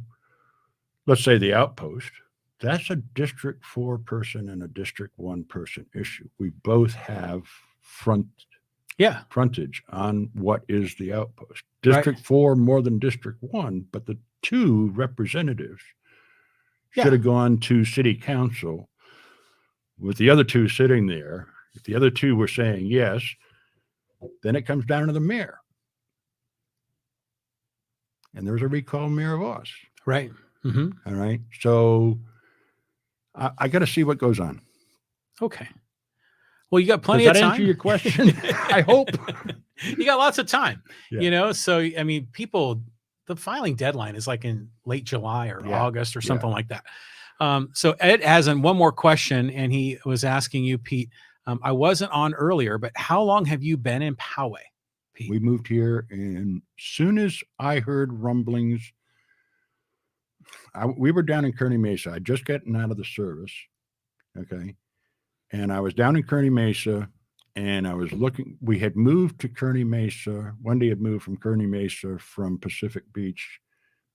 let's say the outpost, that's a District 4 person and a District 1 person issue. We both have frontage on what is the outpost. District 4 more than District 1, but the 2 representatives should have gone to city council with the other 2 sitting there. If the other 2 were saying yes, then it comes down to the mayor. And there's a recall Mayor Vaus. Right. Mm-hmm. All right. So I got to see what goes on. Okay. Well, you got plenty Does of that time. answer your question? I hope. You got lots of time, Yeah. So, I mean, the filing deadline is like in late July or August or something like that. So Ed has one more question, and he was asking you, Pete, I wasn't on earlier, but how long have you been in Poway, Pete? We moved here, and soon as I heard rumblings, we were down in Kearny Mesa. I'd just gotten out of the service. Okay. And I was down in Kearny Mesa, and I was looking, we had moved to Kearny Mesa. Wendy had moved from Kearny Mesa from Pacific Beach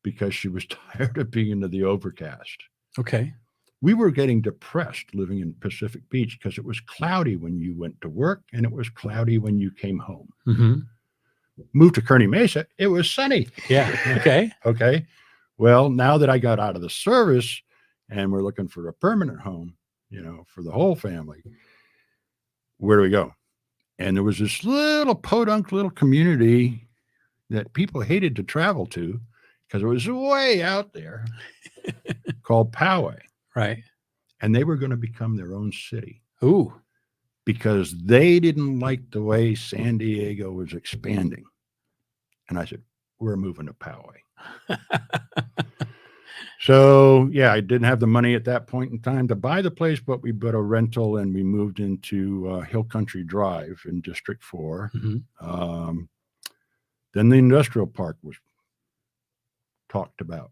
because she was tired of being into the overcast. Okay. We were getting depressed living in Pacific Beach because it was cloudy when you went to work and it was cloudy when you came home. Mm-hmm. Moved to Kearny Mesa, it was sunny. Yeah. Okay. Okay. Well, now that I got out of the service and we're looking for a permanent home, for the whole family, where do we go? And there was this little podunk little community that people hated to travel to because it was way out there called Poway. Right. And they were going to become their own city. Ooh. Because they didn't like the way San Diego was expanding. And I said, we're moving to Poway. So, yeah, I didn't have the money at that point in time to buy the place, but we bought a rental and we moved into Hill Country Drive in District 4. Mm-hmm. Then the industrial park was talked about.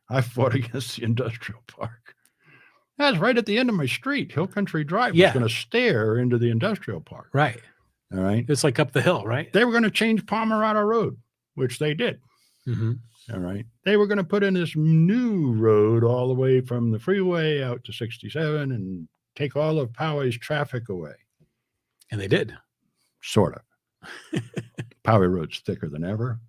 I fought against the industrial park. That's right at the end of my street. Hill Country Drive was going to stare into the industrial park. Right. All right. It's like up the hill, right? They were going to change Pomerado Road, which they did. Mm-hmm. All right. They were going to put in this new road all the way from the freeway out to 67 and take all of Poway's traffic away. And they did. Sort of. Poway Road's thicker than ever.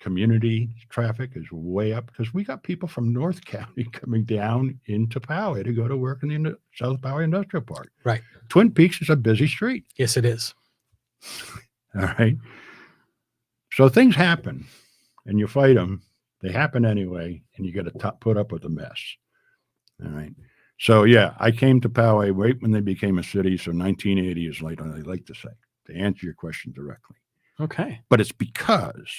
Community traffic is way up because we got people from North County coming down into Poway to go to work in the South Poway Industrial Park. Right. Twin Peaks is a busy street. Yes, it is. All right. So things happen and you fight them. They happen anyway, and you got to put up with the mess. All right. So, yeah, I came to Poway right when they became a city. So 1980 is like I like to say, to answer your question directly. Okay. But it's because,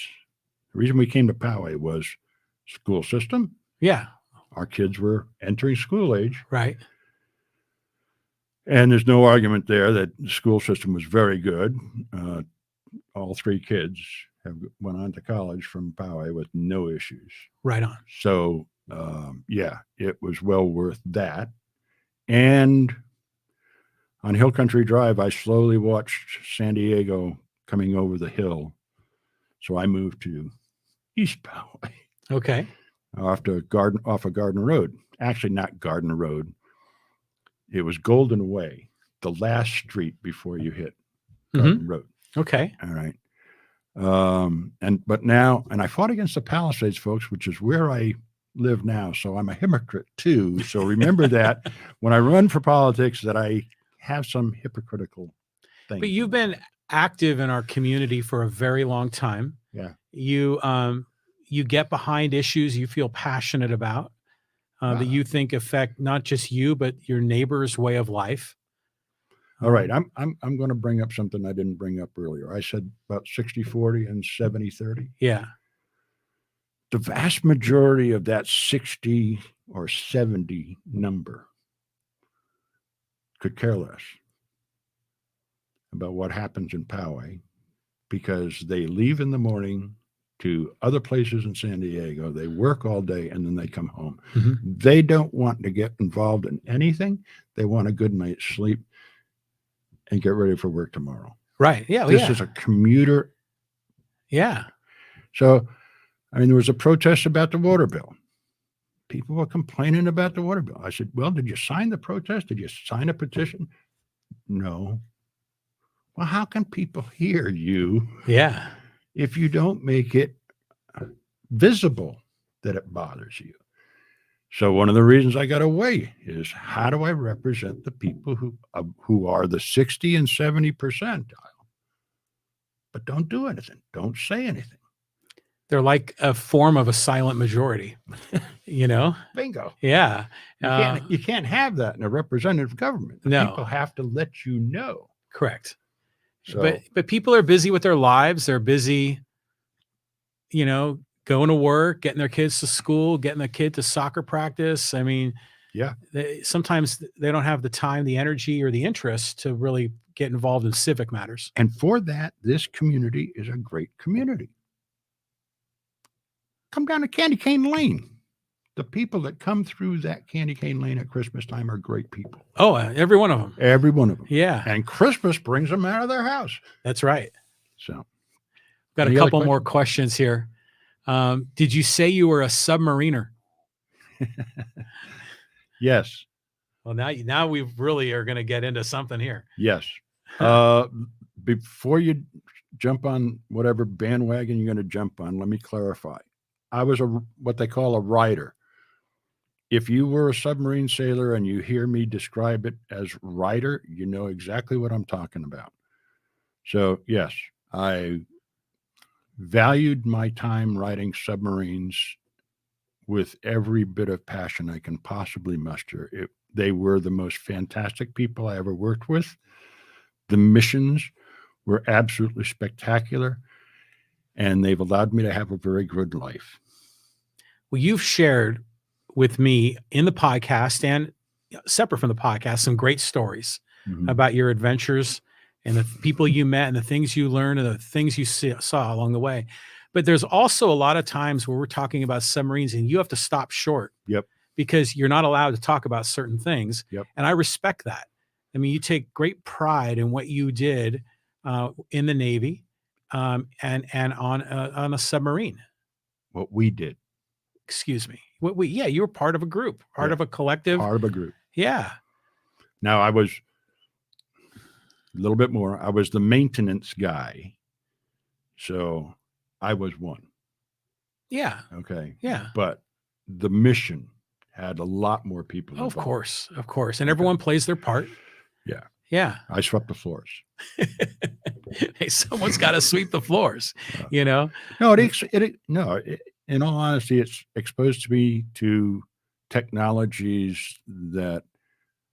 The reason we came to Poway was school system. Yeah. Our kids were entering school age. Right. And there's no argument there that the school system was very good. All three kids went on to college from Poway with no issues. Right on. So, yeah, it was well worth that. And on Hill Country Drive, I slowly watched San Diego coming over the hill. So I moved to East Poway. Okay. Off of Garden Road. Actually, not Garden Road. It was Golden Way, the last street before you hit Garden Road. Okay. All right. But now I fought against the Palisades, folks, which is where I live now. So I'm a hypocrite too. So remember that when I run for politics, that I have some hypocritical things. But you've been active in our community for a very long time. Yeah. You get behind issues you feel passionate about, that you think affect not just you, but your neighbor's way of life. All right. I'm going to bring up something I didn't bring up earlier. I said about 60-40 and 70-30. Yeah. The vast majority of that 60 or 70 number could care less about what happens in Poway, because they leave in the morning to other places in San Diego. They work all day and then they come home. They don't want to get involved in anything. They want a good night's sleep and get ready for work tomorrow. Right. Yeah. This is a commuter. Yeah. So, I mean, there was a protest about the water bill. People were complaining about the water bill. I said, well, did you sign the protest? Did you sign a petition? No. Well, how can people hear you? Yeah. If you don't make it visible that it bothers you. So one of the reasons I got away is, how do I represent the people who are the 60 and 70 percentile, but don't do anything, don't say anything. They're like a form of a silent majority, you know? Bingo. Yeah. You can't have that in a representative government. No. People have to let you know. Correct. So, But people are busy with their lives. They're busy, you know, going to work, getting their kids to school, getting their kid to soccer practice. I mean, yeah, sometimes they don't have the time, the energy, or the interest to really get involved in civic matters. And for that, this community is a great community. Come down to Candy Cane Lane. The people that come through that Candy Cane Lane at Christmas time are great people. Oh, every one of them. Every one of them. Yeah. And Christmas brings them out of their house. That's right. So, got a couple more questions here. Did you say you were a submariner? Yes. Well, now we really are going to get into something here. Yes. Before you jump on whatever bandwagon you're going to jump on, let me clarify. I was what they call a rider. If you were a submarine sailor and you hear me describe it as rider, you know exactly what I'm talking about. So yes, I valued my time riding submarines with every bit of passion I can possibly muster. They were the most fantastic people I ever worked with. The missions were absolutely spectacular, and they've allowed me to have a very good life. Well, you've shared with me in the podcast and separate from the podcast some great stories about your adventures and the people you met and the things you learned and the things you saw along the way. But there's also a lot of times where we're talking about submarines and you have to stop short. Yep. Because you're not allowed to talk about certain things. Yep. And I respect that. I mean, you take great pride in what you did in the Navy and on a submarine. What we did. Excuse me. Yeah, you were part of a group, part of a collective. Part of a group. Yeah. Now I was a little bit more. I was the maintenance guy. So I was one. Yeah. Okay. Yeah. But the mission had a lot more people involved. Of course. Of course. And everyone plays their part. Yeah. Yeah. I swept the floors. Hey, someone's got to sweep the floors, you know? No, in all honesty, it's exposed to me to technologies that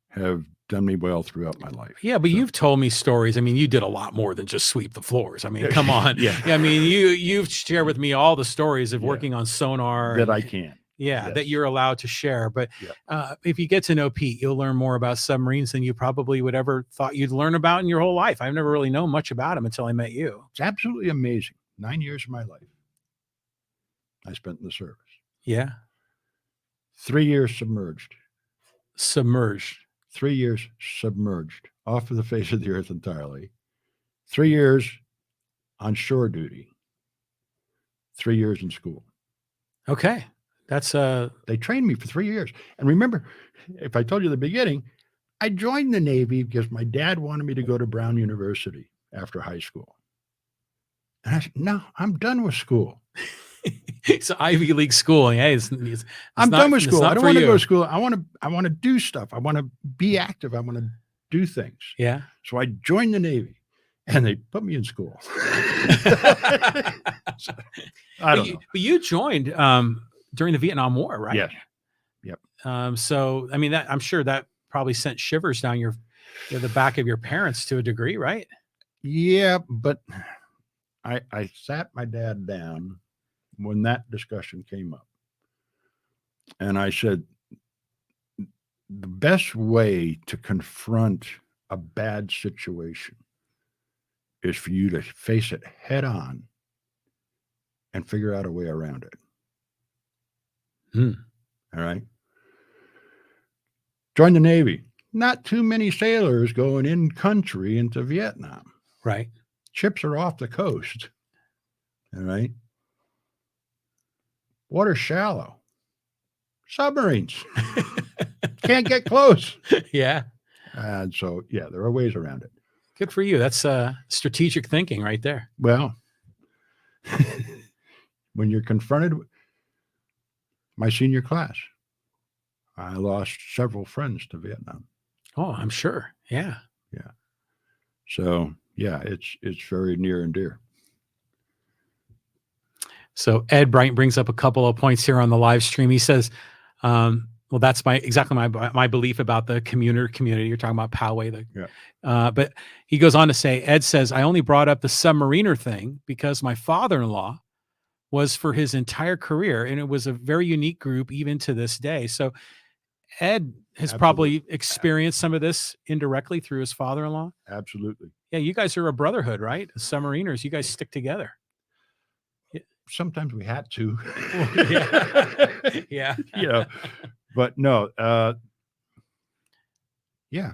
have done me well throughout my life. Yeah, but So, you've told me stories. I mean, you did a lot more than just sweep the floors. I mean, come on. yeah, I mean, you've shared with me all the stories of Yeah. working on sonar that and, I can. yeah, that Yes. you're allowed to share. But Yeah. if you get to know Pete, you'll learn more about submarines than you probably would ever thought you'd learn about in your whole life. I've never really known much about him until I met you. It's absolutely amazing. 9 years of my life I spent in the service. Yeah. 3 years submerged. Submerged. 3 years submerged off of the face of the earth entirely. 3 years on shore duty. 3 years in school. Okay. That's They trained me for 3 years. And remember, if I told you at the beginning, I joined the Navy because my dad wanted me to go to Brown University after high school. And I said, no, I'm done with school. it's Ivy League school. Yeah, I'm done with school. I don't want to go to to. school. I want to do stuff. I want to be active. I want to do things. Yeah. So I joined the Navy and they put me in school. So, I don't know. But you joined during the Vietnam War, right? Yes. Yep. So I mean, I'm sure that probably sent shivers down the back of your parents to a degree, right? Yeah, but I sat my dad down when that discussion came up. And I said, the best way to confront a bad situation is for you to face it head on and figure out a way around it. All right. Join the Navy. Not too many sailors going in country into Vietnam. Right. Ships are off the coast. All right. Water shallow. Submarines. Can't get close. Yeah. And so, yeah, there are ways around it. Good for you. That's strategic thinking right there. Well, when you're confronted with my senior class, I lost several friends to Vietnam. Oh, I'm sure. Yeah. Yeah. So, yeah, it's very near and dear. So Ed Bright brings up a couple of points here on the live stream. He says, well, that's exactly my belief about the community. You're talking about Poway. But he goes on to say, Ed says, I only brought up the submariner thing because my father-in-law was for his entire career, and it was a very unique group even to this day. So Ed has probably experienced some of this indirectly through his father-in-law. Absolutely. Yeah, you guys are a brotherhood, right? Submariners, you guys stick together. Sometimes we had to. Yeah. Yeah. You know, but no, yeah.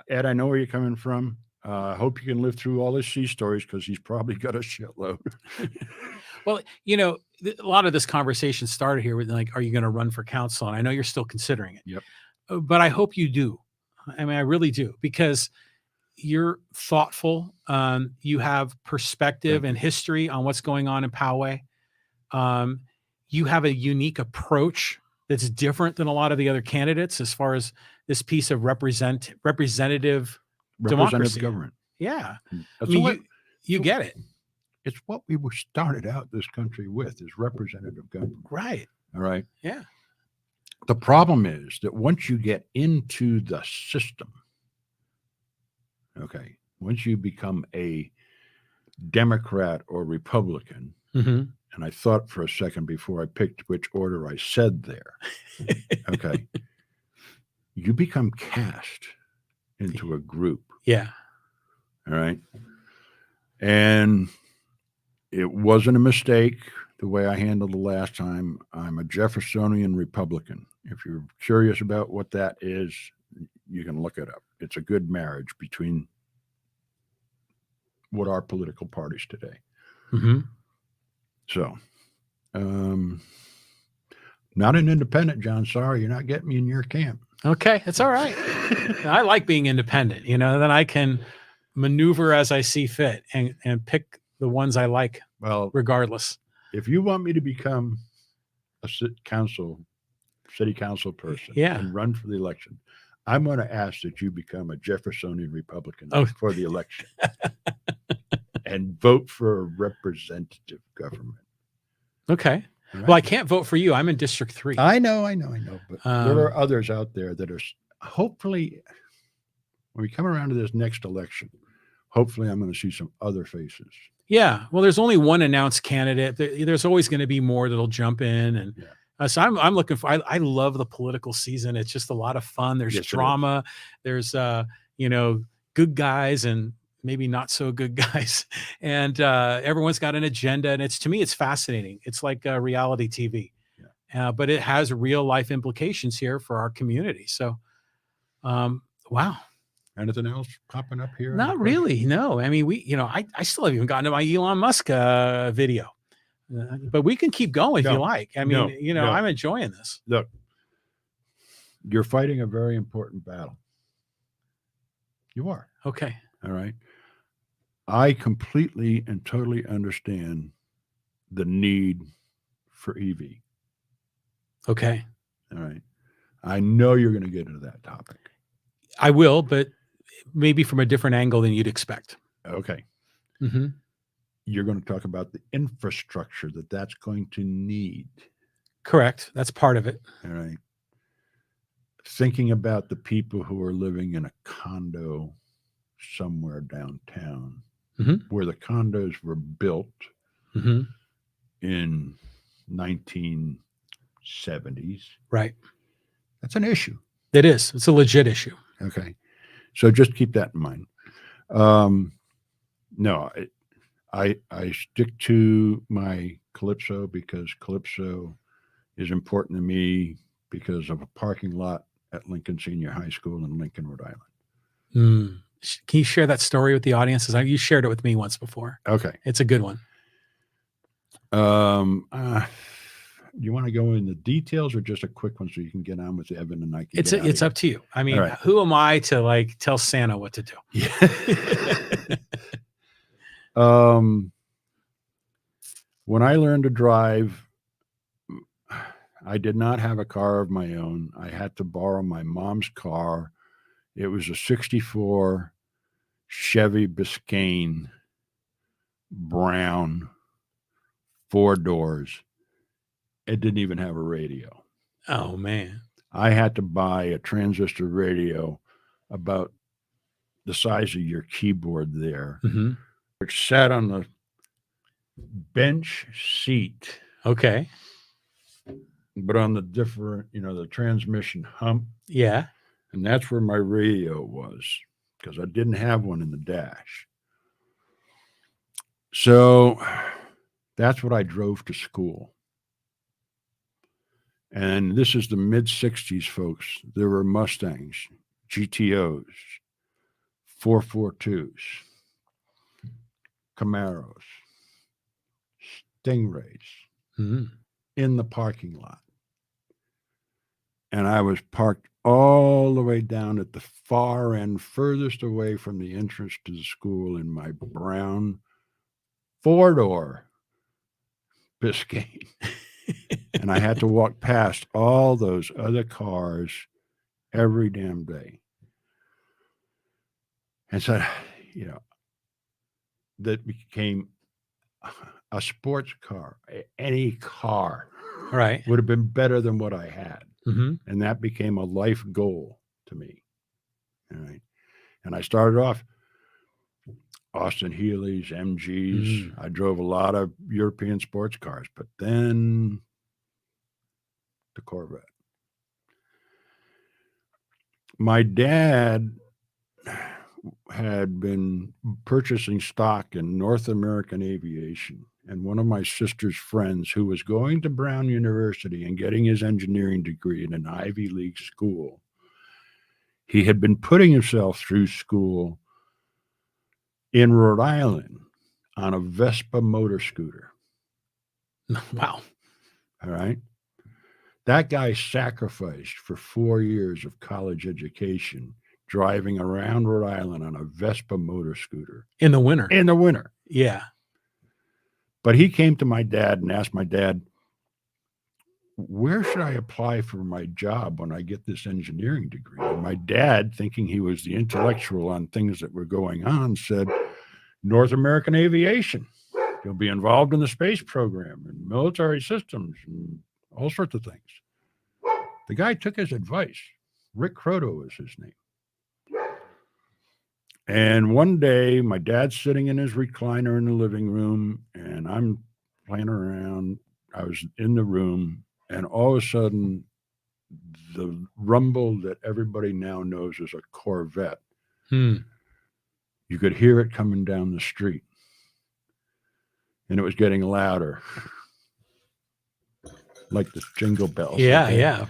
Ed, I know where you're coming from. I hope you can live through all his sea stories because he's probably got a shitload. Well, you know, a lot of this conversation started here with like, are you going to run for council? And I know you're still considering it. Yep. But I hope you do. I mean, I really do, because you're thoughtful. You have perspective and history on what's going on in Poway. You have a unique approach that's different than a lot of the other candidates as far as this piece of representative democracy. Government. Yeah. That's I mean, you get it. It's what we were started out this country with, is representative government. Right. All right. Yeah. The problem is that once you get into the system, okay, once you become a Democrat or Republican, Mm-hmm. and I thought for a second before I picked which order I said there, okay, you become cast into a group. Yeah. All right. And it wasn't a mistake the way I handled the last time. I'm a Jeffersonian Republican. If you're curious about what that is, you can look it up. It's a good marriage between what are political parties today. Mm-hmm. So, not an independent, John. Sorry, you're not getting me in your camp. Okay. That's all right. I like being independent, you know, then I can maneuver as I see fit and pick the ones I like. Well, regardless. If you want me to become a city council person, yeah, and run for the election, I'm going to ask that you become a Jeffersonian Republican for the election and vote for a representative government. Okay. Right? Well, I can't vote for you. I'm in District 3. I know. But there are others out there that are hopefully, when we come around to this next election, hopefully I'm going to see some other faces. Yeah. Well, there's only one announced candidate. There's always going to be more that'll jump in. And so I'm looking for, I love the political season. It's just a lot of fun. There's drama. There's, good guys and maybe not so good guys. And everyone's got an agenda. And to me, it's fascinating. It's like reality TV. But it has real life implications here for our community. So, wow. Anything else popping up here? Not really. No. I mean, I still haven't even gotten to my Elon Musk video, but we can keep going if you like. I mean, I'm enjoying this. Look, you're fighting a very important battle. You are. Okay. All right. I completely and totally understand the need for EV. Okay. All right. I know you're going to get into that topic. I will, but maybe from a different angle than you'd expect. Okay. Mm-hmm. You're going to talk about the infrastructure that's going to need. Correct. That's part of it. All right. Thinking about the people who are living in a condo somewhere downtown, where the condos were built in 1970s. Right. That's an issue. It is. It's a legit issue. Okay. So just keep that in mind. No, I stick to my Calypso because Calypso is important to me because of a parking lot at Lincoln Senior High School in Lincoln, Rhode Island. Can you share that story with the audience? You shared it with me once before. Okay. It's a good one. You want to go into details or just a quick one so you can get on with Evan and I can It's up to you. I mean, who am I to tell Santa what to do? Yeah. When I learned to drive, I did not have a car of my own. I had to borrow my mom's car. It was a 64 Chevy Biscayne, brown, 4 doors. It didn't even have a radio. Oh, man. I had to buy a transistor radio about the size of your keyboard there, which sat on the bench seat. Okay. But on the different, the transmission hump. Yeah. And that's where my radio was because I didn't have one in the dash. So that's what I drove to school. And this is the mid-60s, folks. There were Mustangs, GTOs, 442s, Camaros, Stingrays in the parking lot. And I was parked all the way down at the far end, furthest away from the entrance to the school in my brown 4-door Biscayne. And I had to walk past all those other cars every damn day. And so, that became a sports car. Any car would have been better than what I had. And that became a life goal to me. All right. And I started off Austin Healey's, MGs. I drove a lot of European sports cars, but then the Corvette. My dad had been purchasing stock in North American Aviation, and one of my sister's friends who was going to Brown University and getting his engineering degree in an Ivy League school, he had been putting himself through school in Rhode Island on a Vespa motor scooter. Wow. All right. That guy sacrificed for 4 years of college education driving around Rhode Island on a Vespa motor scooter. In the winter. In the winter. Yeah. But he came to my dad and asked my dad, where should I apply for my job when I get this engineering degree? And my dad, thinking he was the intellectual on things that were going on, said, North American Aviation. You'll be involved in the space program and military systems and all sorts of things. The guy took his advice. Rick Croto was his name. And one day, my dad's sitting in his recliner in the living room, and I'm playing around. I was in the room, and all of a sudden, the rumble that everybody now knows as a Corvette, you could hear it coming down the street. And it was getting louder, like the jingle bells. Yeah, okay? yeah.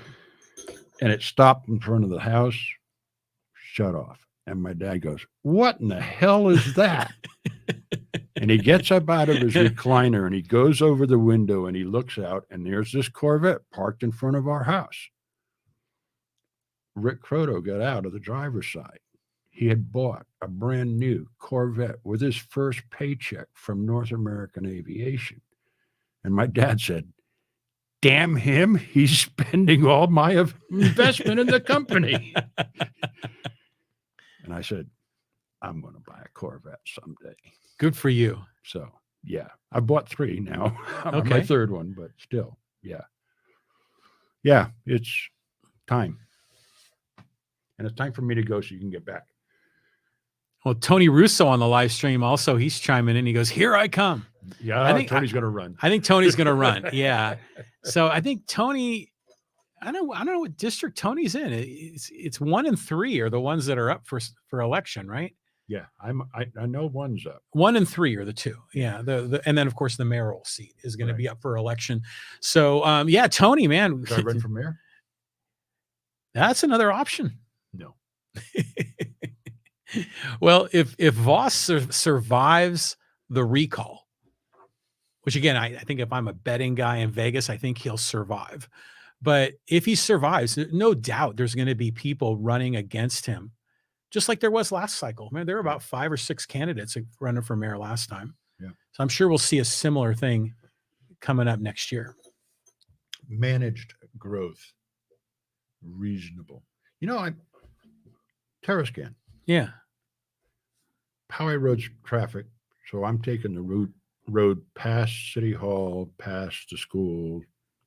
And it stopped in front of the house, shut off. And my dad goes, "What in the hell is that?" And he gets up out of his recliner and he goes over the window and he looks out, and there's this Corvette parked in front of our house. Rick Croto got out of the driver's side. He had bought a brand new Corvette with his first paycheck from North American Aviation. And my dad said, "Damn him, he's spending all my investment in the company." And I said, "I'm going to buy a Corvette someday." Good for you. So, yeah, I bought 3 now. I'm on Okay. my 3rd one, but still, yeah. Yeah, it's time. And it's time for me to go so you can get back. Well, Tony Russo on the live stream also, he's chiming in. He goes, "Here I come." Yeah, I think Tony's going to run. I think Tony's going to run. Yeah. So I think Tony, I don't know what district Tony's in. It's 1 and 3 are the ones that are up for election, right? Yeah, I know one's up. 1 and 3 are the 2. Yeah. And then of course the mayoral seat is going to be up for election. So yeah, Tony, man. Should I run for mayor? That's another option. No. Well, if Vaus survives the recall, which again, I think if I'm a betting guy in Vegas, I think he'll survive. But if he survives, no doubt there's going to be people running against him, just like there was last cycle. Man, there were about 5 or 6 candidates running for mayor last time. Yeah. So I'm sure we'll see a similar thing coming up next year. Managed growth, reasonable. You know, Terrascan. Yeah. Poway Road's traffic. So I'm taking the road past City Hall, past the school,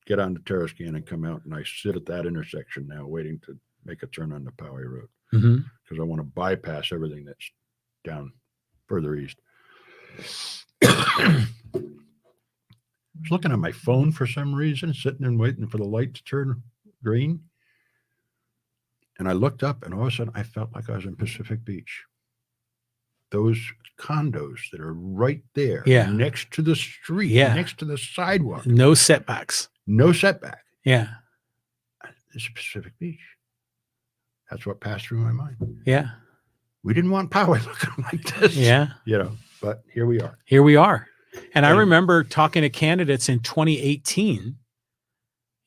get onto Terrascan and come out. And I sit at that intersection now waiting to make a turn on the Poway Road because I want to bypass everything that's down further east. I was looking at my phone for some reason, sitting and waiting for the light to turn green. And I looked up and all of a sudden I felt like I was in Pacific Beach. Those condos that are right there, next to the street, next to the sidewalk. No setbacks. No setback. Yeah. It's Pacific Beach. That's what passed through my mind. Yeah. We didn't want Poway looking like this. Yeah. You know, but here we are. Here we are. And I remember talking to candidates in 2018,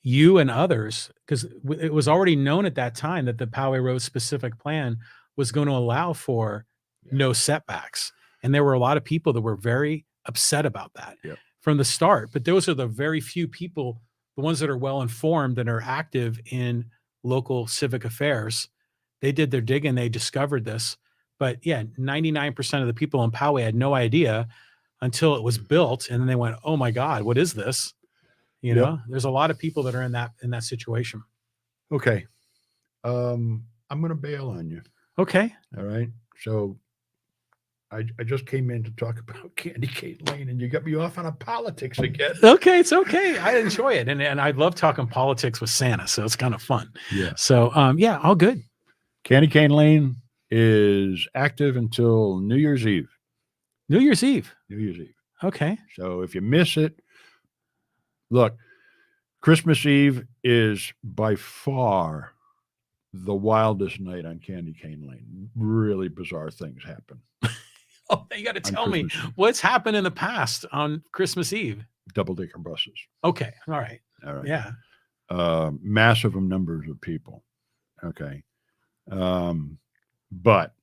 you and others, because it was already known at that time that the Poway Road specific plan was going to allow for no setbacks. And there were a lot of people that were very upset about that from the start. But those are the very few people, the ones that are well informed and are active in local civic affairs. They did their digging, they discovered this. But yeah, 99% of the people in Poway had no idea until it was built. And then they went, "Oh my God, what is this?" You know, there's a lot of people that are in that situation. Okay. I'm going to bail on you. Okay. All right. So I just came in to talk about Candy Cane Lane and you got me off on a politics again. Okay. It's okay. I enjoy it. And I love talking politics with Santa. So it's kind of fun. Yeah. So, yeah, all good. Candy Cane Lane is active until New Year's Eve. New Year's Eve. New Year's Eve. Okay. So if you miss it, look, Christmas Eve is by far the wildest night on Candy Cane Lane. Really bizarre things happen. Oh, you got to tell me what's happened in the past on Christmas Eve. Double-decker buses. Okay. All right. All right. Yeah. Massive numbers of people. Okay. But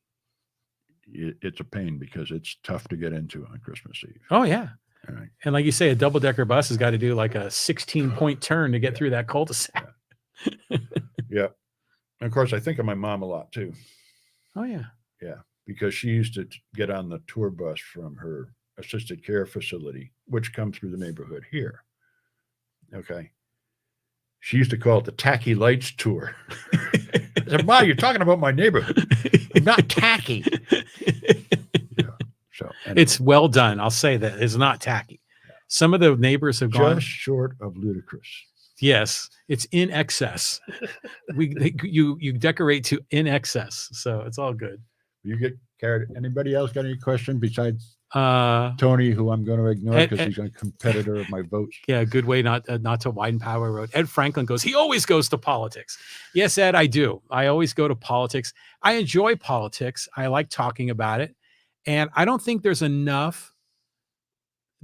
it's a pain because it's tough to get into on Christmas Eve. Oh, yeah. All right. And like you say, a double-decker bus has got to do like a 16-point turn to get through that cul-de-sac. Yeah. And of course, I think of my mom a lot too. Oh, yeah. Yeah. Because she used to get on the tour bus from her assisted care facility, which comes through the neighborhood here. Okay. She used to call it the Tacky Lights Tour I said, "Ma, you're talking about my neighborhood. I'm not tacky." Yeah. So anyway, It's well done. I'll say that it's not tacky. Some of the neighbors have gone just short of ludicrous. Yes, it's in excess. You decorate to in excess, so it's all good. You get carried. Anybody else got any question besides Uh, Tony, who I'm going to ignore Ed- because Ed- he's a competitor of my votes? yeah, good way not to widen Poway Road. Ed Franklin goes. He always goes to politics. Yes, Ed, I do. I always go to politics. I enjoy politics. I like talking about it, and I don't think there's enough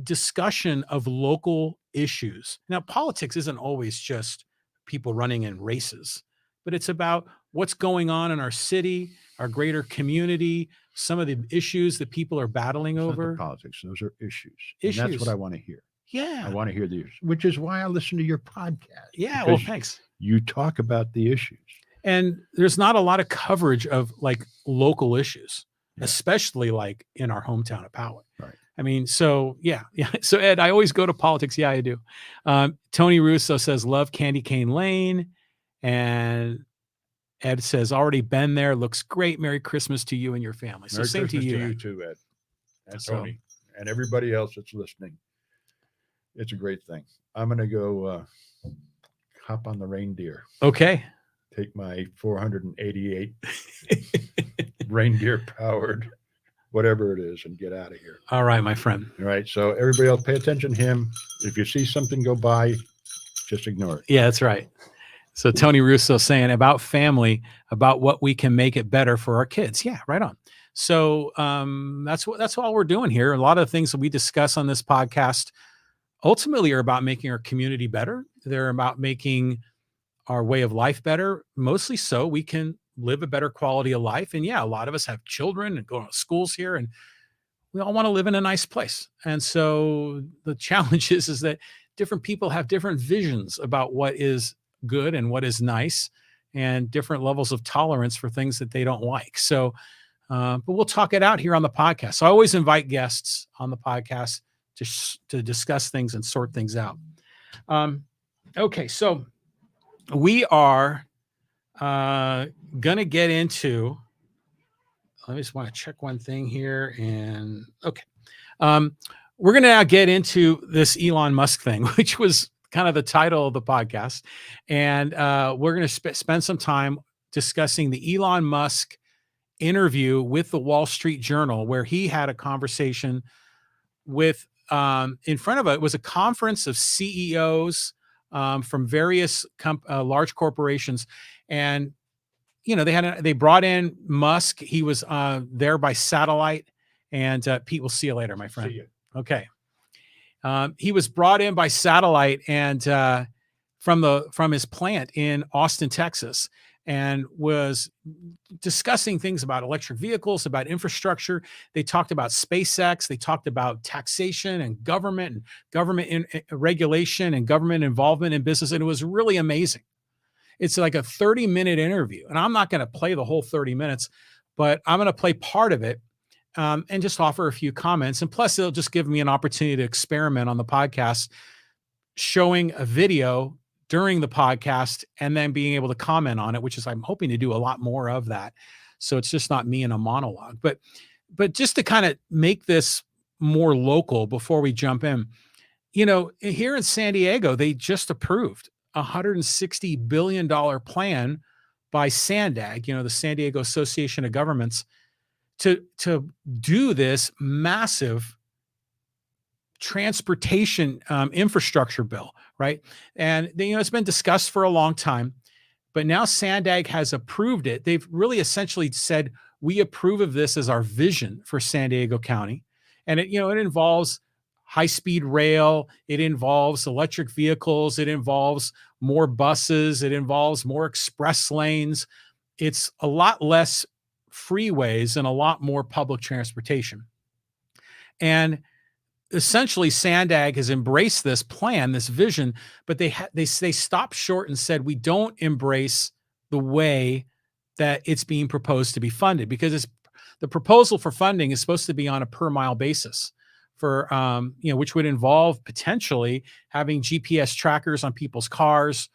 discussion of local issues. Now, politics isn't always just people running in races, but it's about what's going on in our city, our greater community, some of the issues that people are battling It's not over. the politics. Those are issues. And that's what I want to hear. Yeah. I want to hear the issues, which is why I listen to your podcast. Yeah. Well, because thanks. You talk about the issues. And there's not a lot of coverage of like local issues, Yeah. especially like in our hometown of Poway. Right. I mean, so yeah. So Ed, I always go to politics. Yeah, I do. Tony Russo says, love Candy Cane Lane. And Ed says, already been there. Looks great. Merry Christmas to you and your family. So Merry same Christmas to you. to you Ed. too, Ed, and So- Tony, and everybody else that's listening. It's a great thing. I'm going to go hop on the reindeer, Okay. take my 488 reindeer powered, whatever it is, and get out of here. All right, my friend. All right. So everybody else, pay attention to him. If you see something go by, just ignore it. Yeah, that's right. So Tony Russo saying about family, about what we can make it better for our kids. Yeah, right on. So that's all we're doing here. A lot of the things that we discuss on this podcast ultimately are about making our community better. They're about making our way of life better, mostly so we can live a better quality of life. And yeah, a lot of us have children and go to schools here, and we all want to live in a nice place. And so the challenge is that different people have different visions about what is good and what is nice, and different levels of tolerance for things that they don't like. So, but we'll talk it out here on the podcast. So I always invite guests on the podcast to discuss things and sort things out. Okay, so we are going to get into, I just want to check one thing here. And okay. We're going to now get into this Elon Musk thing, which was kind of the title of the podcast. And we're going to spend some time discussing the Elon Musk interview with the Wall Street Journal, where he had a conversation with, in front of it was a conference of CEOs from various large corporations. And, you know, they brought in Musk. He was there by satellite. And Pete, we'll see you later, my friend. See you. Okay. He was brought in by satellite and from his plant in Austin, Texas, and was discussing things about electric vehicles, about infrastructure. They talked about SpaceX. They talked about taxation and government regulation and government involvement in business. And it was really amazing. It's like a 30-minute interview. And I'm not going to play the whole 30 minutes, but I'm going to play part of it. And just offer a few comments. And plus, it'll just give me an opportunity to experiment on the podcast, showing a video during the podcast and then being able to comment on it, which is I'm hoping to do a lot more of that. So it's just not me in a monologue. But just to kind of make this more local before we jump in, you know, here in San Diego, they just approved a $160 billion plan by SANDAG, you know, the San Diego Association of Governments, to do this massive transportation infrastructure bill, right? And you know, it's been discussed for a long time, but now SANDAG has approved it. They've really essentially said, we approve of this as our vision for San Diego County. And it, you know, it involves high-speed rail, it involves electric vehicles, it involves more buses, it involves more express lanes. It's a lot less freeways and a lot more public transportation. And essentially SANDAG has embraced this plan, this vision, but they stopped short and said, we don't embrace the way that it's being proposed to be funded, because the proposal for funding is supposed to be on a per mile basis for, you know, which would involve potentially having GPS trackers on people's cars,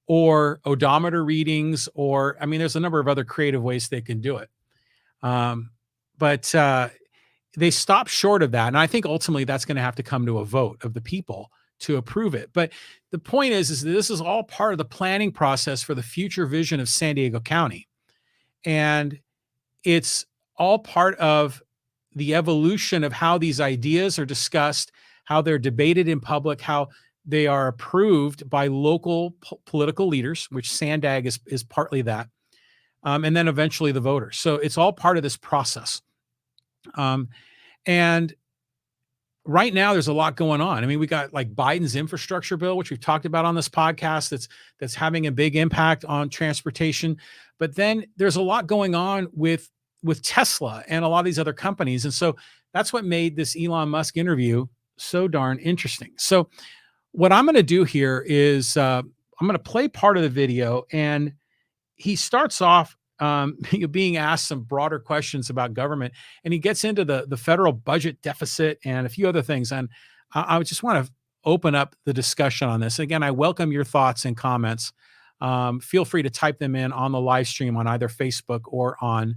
or odometer readings, or I mean, there's a number of other creative ways they can do it. But they stop short of that, and I think ultimately that's going to have to come to a vote of the people to approve it. But the point is that this is all part of the planning process for the future vision of San Diego County, and it's all part of the evolution of how these ideas are discussed, how they're debated in public, how they are approved by local political leaders, which Sandag is partly that, and then eventually the voters. So it's all part of this process. And right now there's a lot going on. I mean, we got like Biden's infrastructure bill, which we've talked about on this podcast, that's having a big impact on transportation. But then there's a lot going on with Tesla and a lot of these other companies. And so that's what made this Elon Musk interview so darn interesting. So what I'm going to do here is I'm going to play part of the video, and he starts off being asked some broader questions about government, and he gets into the federal budget deficit and a few other things. And I just want to open up the discussion on this. Again, I welcome your thoughts and comments. Feel free to type them in on the live stream on either Facebook or on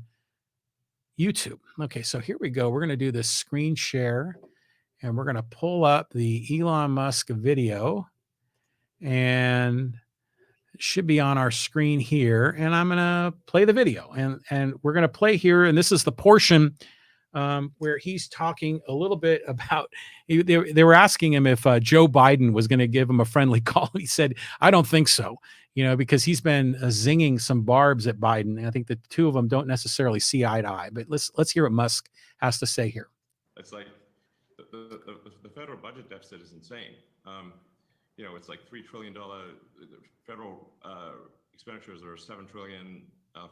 YouTube. Okay, so here we go. We're going to do this screen share, and we're going to pull up the Elon Musk video, and it should be on our screen here. And I'm going to play the video, and we're going to play here. And this is the portion where he's talking a little bit about, they were asking him if Joe Biden was going to give him a friendly call. He said, I don't think so, because he's been zinging some barbs at Biden. And I think the two of them don't necessarily see eye to eye. But let's hear what Musk has to say here. It's like the federal budget deficit is insane. It's like $3 trillion. Federal expenditures are $7 trillion.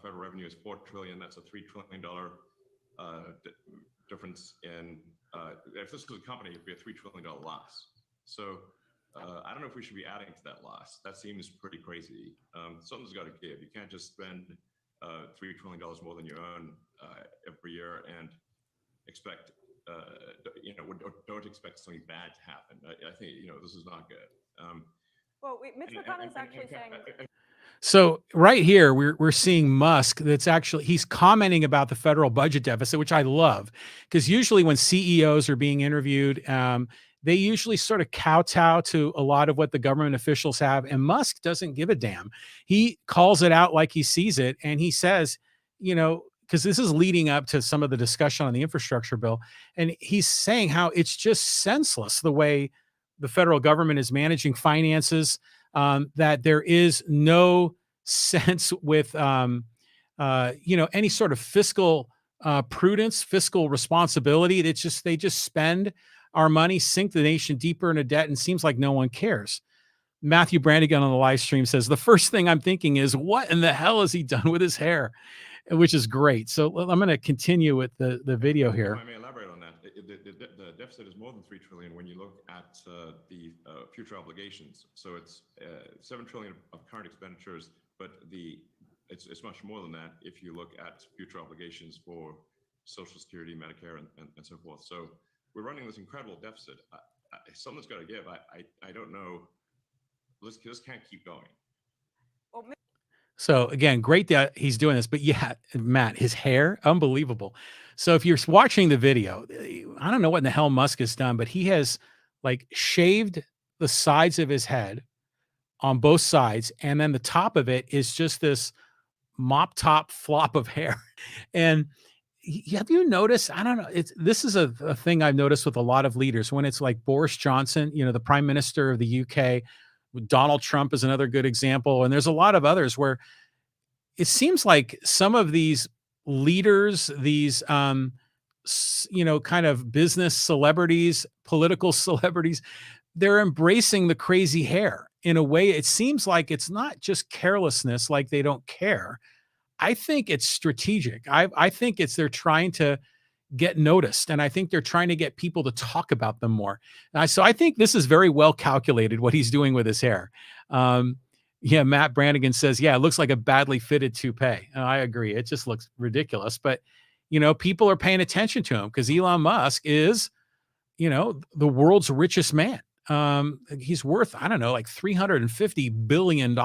Federal revenue is $4 trillion. That's a $3 trillion difference in, if this was a company, it'd be a $3 trillion loss. So I don't know if we should be adding to that loss. That seems pretty crazy. Something's got to give. You can't just spend $3 trillion more than you own every year and expect, don't expect something bad to happen. I think, this is not good. Well, Mitch McConnell's actually saying. So right here, we're seeing Musk. He's commenting about the federal budget deficit, which I love, because usually when CEOs are being interviewed, they usually sort of kowtow to a lot of what the government officials have, and Musk doesn't give a damn. He calls it out like he sees it, and he says, because this is leading up to some of the discussion on the infrastructure bill, and he's saying how it's just senseless the way the federal government is managing finances, that there is no sense with, any sort of fiscal prudence, fiscal responsibility. They just spend our money, sink the nation deeper into debt, and seems like no one cares. Matthew Brannigan on the live stream says, the first thing I'm thinking is, what in the hell has he done with his hair? Which is great. So I'm going to continue with the video here. I may elaborate on that. The deficit is more than $3 trillion when you look at the future obligations. So it's $7 trillion of current expenditures, but it's much more than that if you look at future obligations for Social Security, Medicare, and so forth. So we're running this incredible deficit. Something's got to give. I don't know. This can't keep going. Well, So again, great that he's doing this, but yeah, Matt, his hair, unbelievable. So if you're watching the video, I don't know what in the hell Musk has done, but he has like shaved the sides of his head on both sides, and then the top of it is just this mop top flop of hair. And have you noticed? I don't know. This is a thing I've noticed with a lot of leaders when it's like Boris Johnson, the Prime Minister of the UK. Donald Trump is another good example. And there's a lot of others where it seems like some of these leaders, these, kind of business celebrities, political celebrities, they're embracing the crazy hair in a way. It seems like it's not just carelessness, like they don't care. I think it's strategic. I think they're trying to get noticed, and I think they're trying to get people to talk about them more. So I think this is very well calculated what he's doing with his hair. Matt Brannigan says, it looks like a badly fitted toupee. And I agree. It just looks ridiculous. But, people are paying attention to him because Elon Musk is, the world's richest man. He's worth, I don't know, like $350 billion.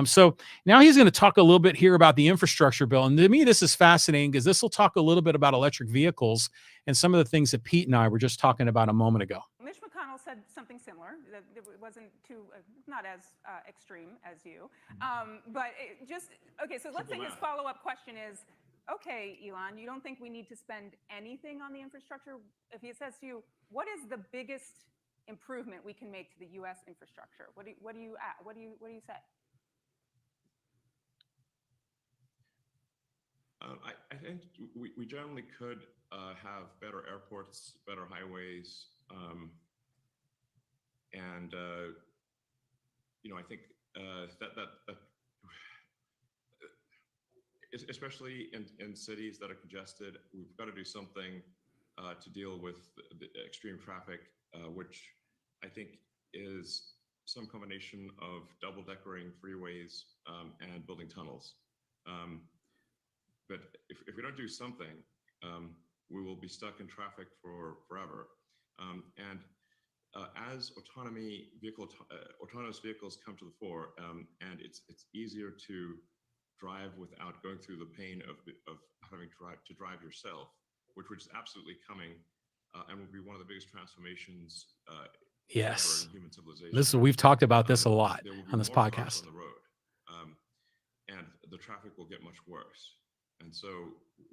So now he's going to talk a little bit here about the infrastructure bill. And to me, this is fascinating because this will talk a little bit about electric vehicles and some of the things that Pete and I were just talking about a moment ago. Mitch McConnell said something similar. That it wasn't too, not as extreme as you. But okay, so let's say his follow-up question is, okay, Elon, you don't think we need to spend anything on the infrastructure? If he says to you, what is the biggest improvement we can make to the U.S. infrastructure? What do you say? I think we generally could have better airports, better highways, and I think that especially in cities that are congested, we've got to do something to deal with the extreme traffic, which I think is some combination of double-deckering freeways and building tunnels. But if we don't do something, we will be stuck in traffic for forever. And as autonomous vehicles come to the fore, and it's easier to drive without going through the pain of having to drive yourself, which is absolutely coming, and will be one of the biggest transformations Yes, ever in human civilization. we've talked about this a lot There will be on this more cars podcast. on the road, and the traffic will get much worse. And so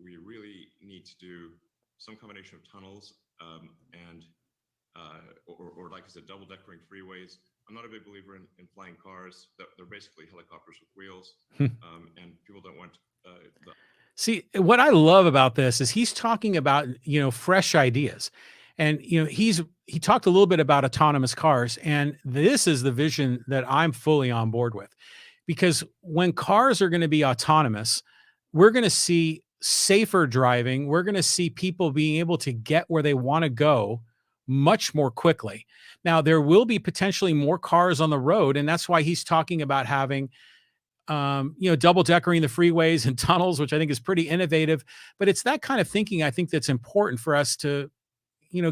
we really need to do some combination of tunnels and or like I said, double-deckering freeways. I'm not a big believer in flying cars. They're basically helicopters with wheels, and people don't want See, what I love about this is he's talking about, fresh ideas. And, he talked a little bit about autonomous cars. And this is the vision that I'm fully on board with. Because when cars are going to be autonomous, we're going to see safer driving. We're going to see people being able to get where they want to go much more quickly. Now, there will be potentially more cars on the road. And that's why he's talking about having double deckering the freeways and tunnels, which I think is pretty innovative. But it's that kind of thinking I think that's important for us to,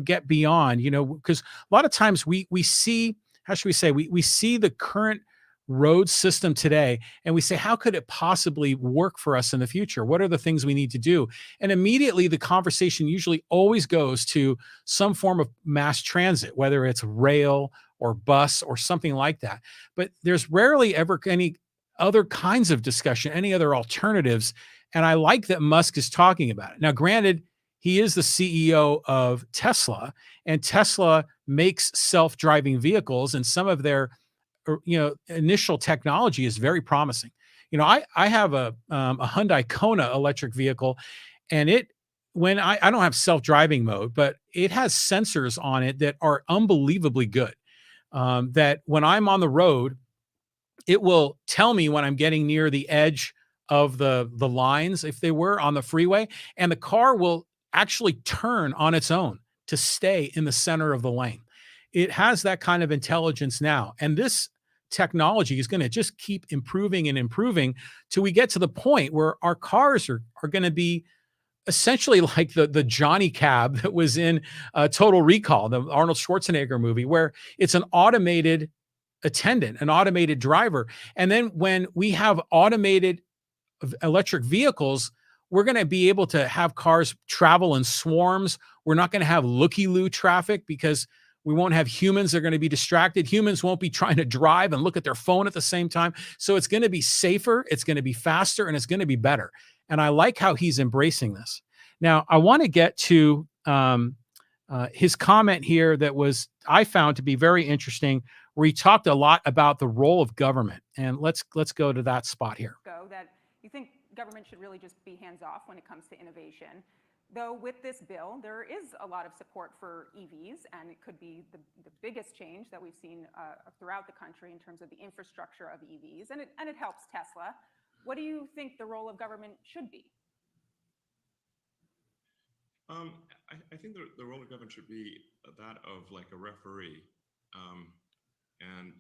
get beyond, because a lot of times we see, how should we say, we see the current road system today and we say, how could it possibly work for us in the future? What are the things we need to do? And immediately the conversation usually always goes to some form of mass transit, whether it's rail or bus or something like that. But there's rarely ever any other kinds of discussion, any other alternatives. And I like that Musk is talking about it. Now, granted, he is the CEO of Tesla, and Tesla makes self-driving vehicles, and some of their initial technology is very promising. I have a Hyundai Kona electric vehicle, and when I don't have self-driving mode, but it has sensors on it that are unbelievably good. That when I'm on the road, it will tell me when I'm getting near the edge of the lines, if they were on the freeway, and the car will actually turn on its own to stay in the center of the lane. It has that kind of intelligence now. And this technology is going to just keep improving and improving till we get to the point where our cars are going to be essentially like the Johnny cab that was in Total Recall, the Arnold Schwarzenegger movie, where it's an automated attendant, an automated driver. And then when we have automated electric vehicles, we're going to be able to have cars travel in swarms. We're not going to have looky-loo traffic because we won't have humans that are going to be distracted. Humans won't be trying to drive and look at their phone at the same time. So it's going to be safer, it's going to be faster, and it's going to be better. And I like how he's embracing this. Now, I want to get to his comment here that I found to be very interesting, where he talked a lot about the role of government. And let's go to that spot here. That you think government should really just be hands-off when it comes to innovation. Though with this bill, there is a lot of support for EVs, and it could be the biggest change that we've seen throughout the country in terms of the infrastructure of EVs, and it helps Tesla. What do you think the role of government should be? I think the role of government should be that of like a referee, and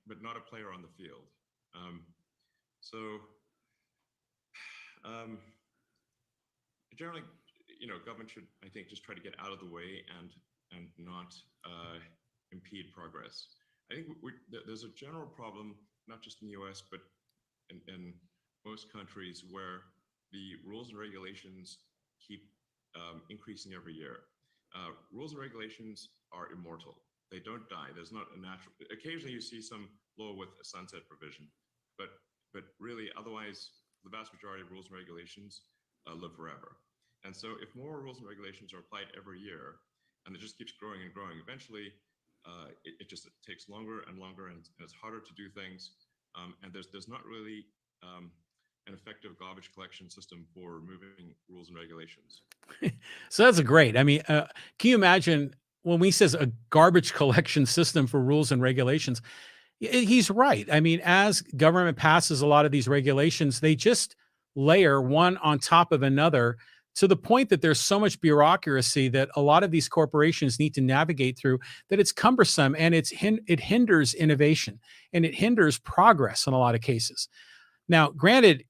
but not a player on the field. Generally, government should, I think, just try to get out of the way and not impede progress. I think there's a general problem, not just in the US, but in most countries, where the rules and regulations keep increasing every year. Rules and regulations are immortal. They don't die. There's not a natural, occasionally you see some law with a sunset provision, but really otherwise the vast majority of rules and regulations live forever. And so if more rules and regulations are applied every year, and it just keeps growing and growing, eventually it just takes longer and longer, and it's harder to do things. And there's not really an effective garbage collection system for removing rules and regulations. So that's great. I mean, can you imagine when he says a garbage collection system for rules and regulations? He's right. I mean, as government passes a lot of these regulations, they just layer one on top of another, to the point that there's so much bureaucracy that a lot of these corporations need to navigate through, that it's cumbersome, and it hinders innovation, and it hinders progress in a lot of cases. Now, granted,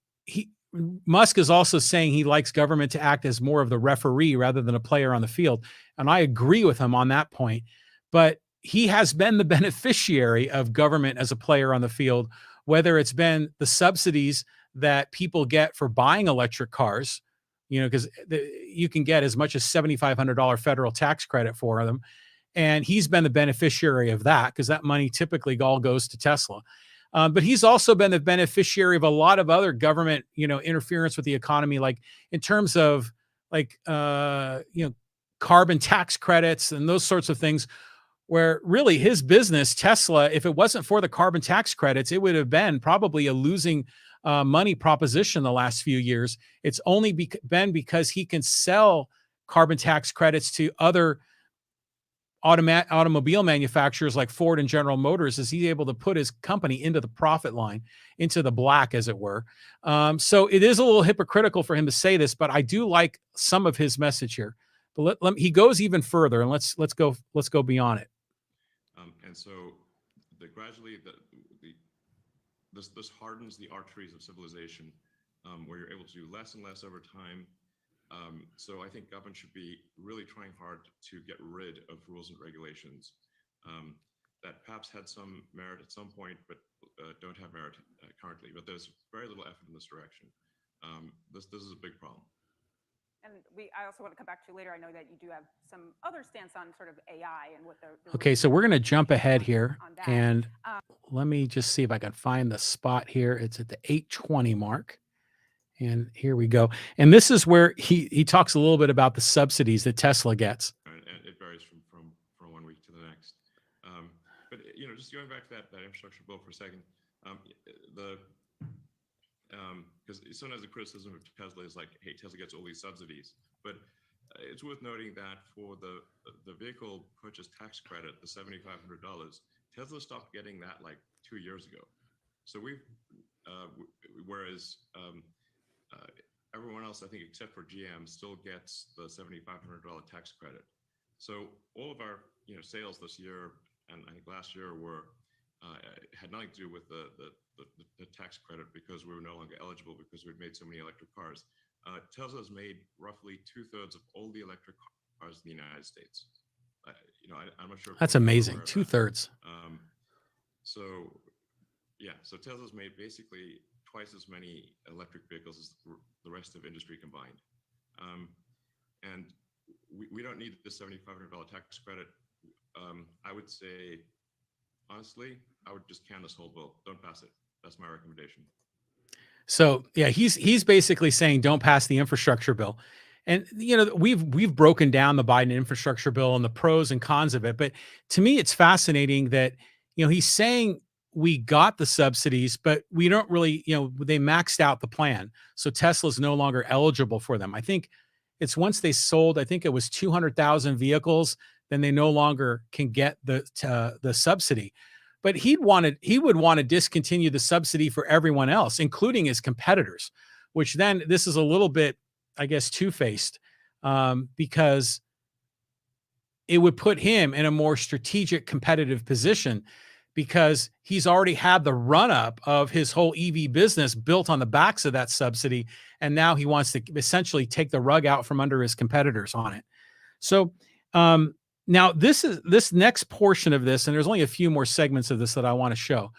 Musk is also saying he likes government to act as more of the referee rather than a player on the field. And I agree with him on that point. But he has been the beneficiary of government as a player on the field, whether it's been the subsidies that people get for buying electric cars, because you can get as much as $7,500 federal tax credit for them. And he's been the beneficiary of that, because that money typically all goes to Tesla. But he's also been the beneficiary of a lot of other government, interference with the economy, like in terms of carbon tax credits and those sorts of things, where really his business, Tesla, if it wasn't for the carbon tax credits, it would have been probably a losing money proposition the last few years. It's only been because he can sell carbon tax credits to other automobile manufacturers like Ford and General Motors, is he's able to put his company into the profit line, into the black, as it were. So it is a little hypocritical for him to say this, but I do like some of his message here. But he goes even further, and let's go beyond it. And so gradually this hardens the arteries of civilization, where you're able to do less and less over time. So I think government should be really trying hard to get rid of rules and regulations that perhaps had some merit at some point, but don't have merit currently. But there's very little effort in this direction. This is a big problem. And I also want to come back to you later. I know that you do have some other stance on sort of AI and what the okay, so we're going to jump ahead here, and let me just see if I can find the spot here. It's at the 8:20 mark. And here we go. And this is where he talks a little bit about the subsidies that Tesla gets. And it varies from one week to the next. But just going back to that infrastructure bill for a second, because sometimes the criticism of Tesla is like, hey, Tesla gets all these subsidies. But it's worth noting that for the vehicle purchase tax credit, the $7,500, Tesla stopped getting that like 2 years ago. So whereas everyone else, I think, except for GM, still gets the $7,500 tax credit. So all of our sales this year, and I think last year, had nothing to do with the tax credit, because we were no longer eligible because we'd made so many electric cars. Tesla's made roughly 2/3 of all the electric cars in the United States. I'm not sure. That's amazing. 2/3. So Tesla's made basically twice as many electric vehicles as the rest of industry combined. And we don't need the $7,500 tax credit. I would say, honestly, I would just can this whole bill. Don't pass it. That's my recommendation. So yeah, he's basically saying don't pass the infrastructure bill. And we've broken down the Biden infrastructure bill and the pros and cons of it. But to me, it's fascinating that he's saying we got the subsidies, but we don't really, they maxed out the plan. So Tesla's no longer eligible for them. I think it's once they sold, I think it was 200,000 vehicles, then they no longer can get the subsidy. But he would want to discontinue the subsidy for everyone else, including his competitors, which then this is a little bit, I guess, two-faced, because it would put him in a more strategic competitive position, because he's already had the run up of his whole EV business built on the backs of that subsidy. And now he wants to essentially take the rug out from under his competitors on it. So now this next portion of this, and there's only a few more segments of this that I want to show.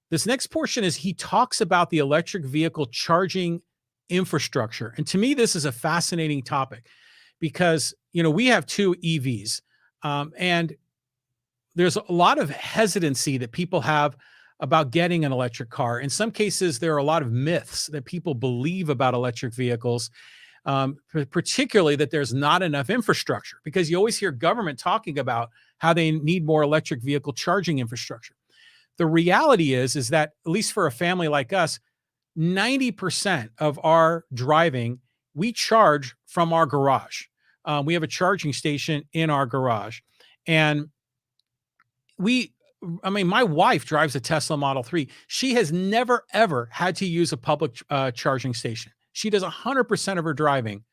This next portion is he talks about the electric vehicle charging infrastructure. And to me, this is a fascinating topic because, we have 2 EVs and there's a lot of hesitancy that people have about getting an electric car. In some cases, there are a lot of myths that people believe about electric vehicles, particularly that there's not enough infrastructure, because you always hear government talking about how they need more electric vehicle charging infrastructure. The reality is that, at least for a family like us, 90% of our driving, we charge from our garage. We have a charging station in our garage. And my wife drives a Tesla Model 3. She has never, ever had to use a public charging station. She does 100% of her driving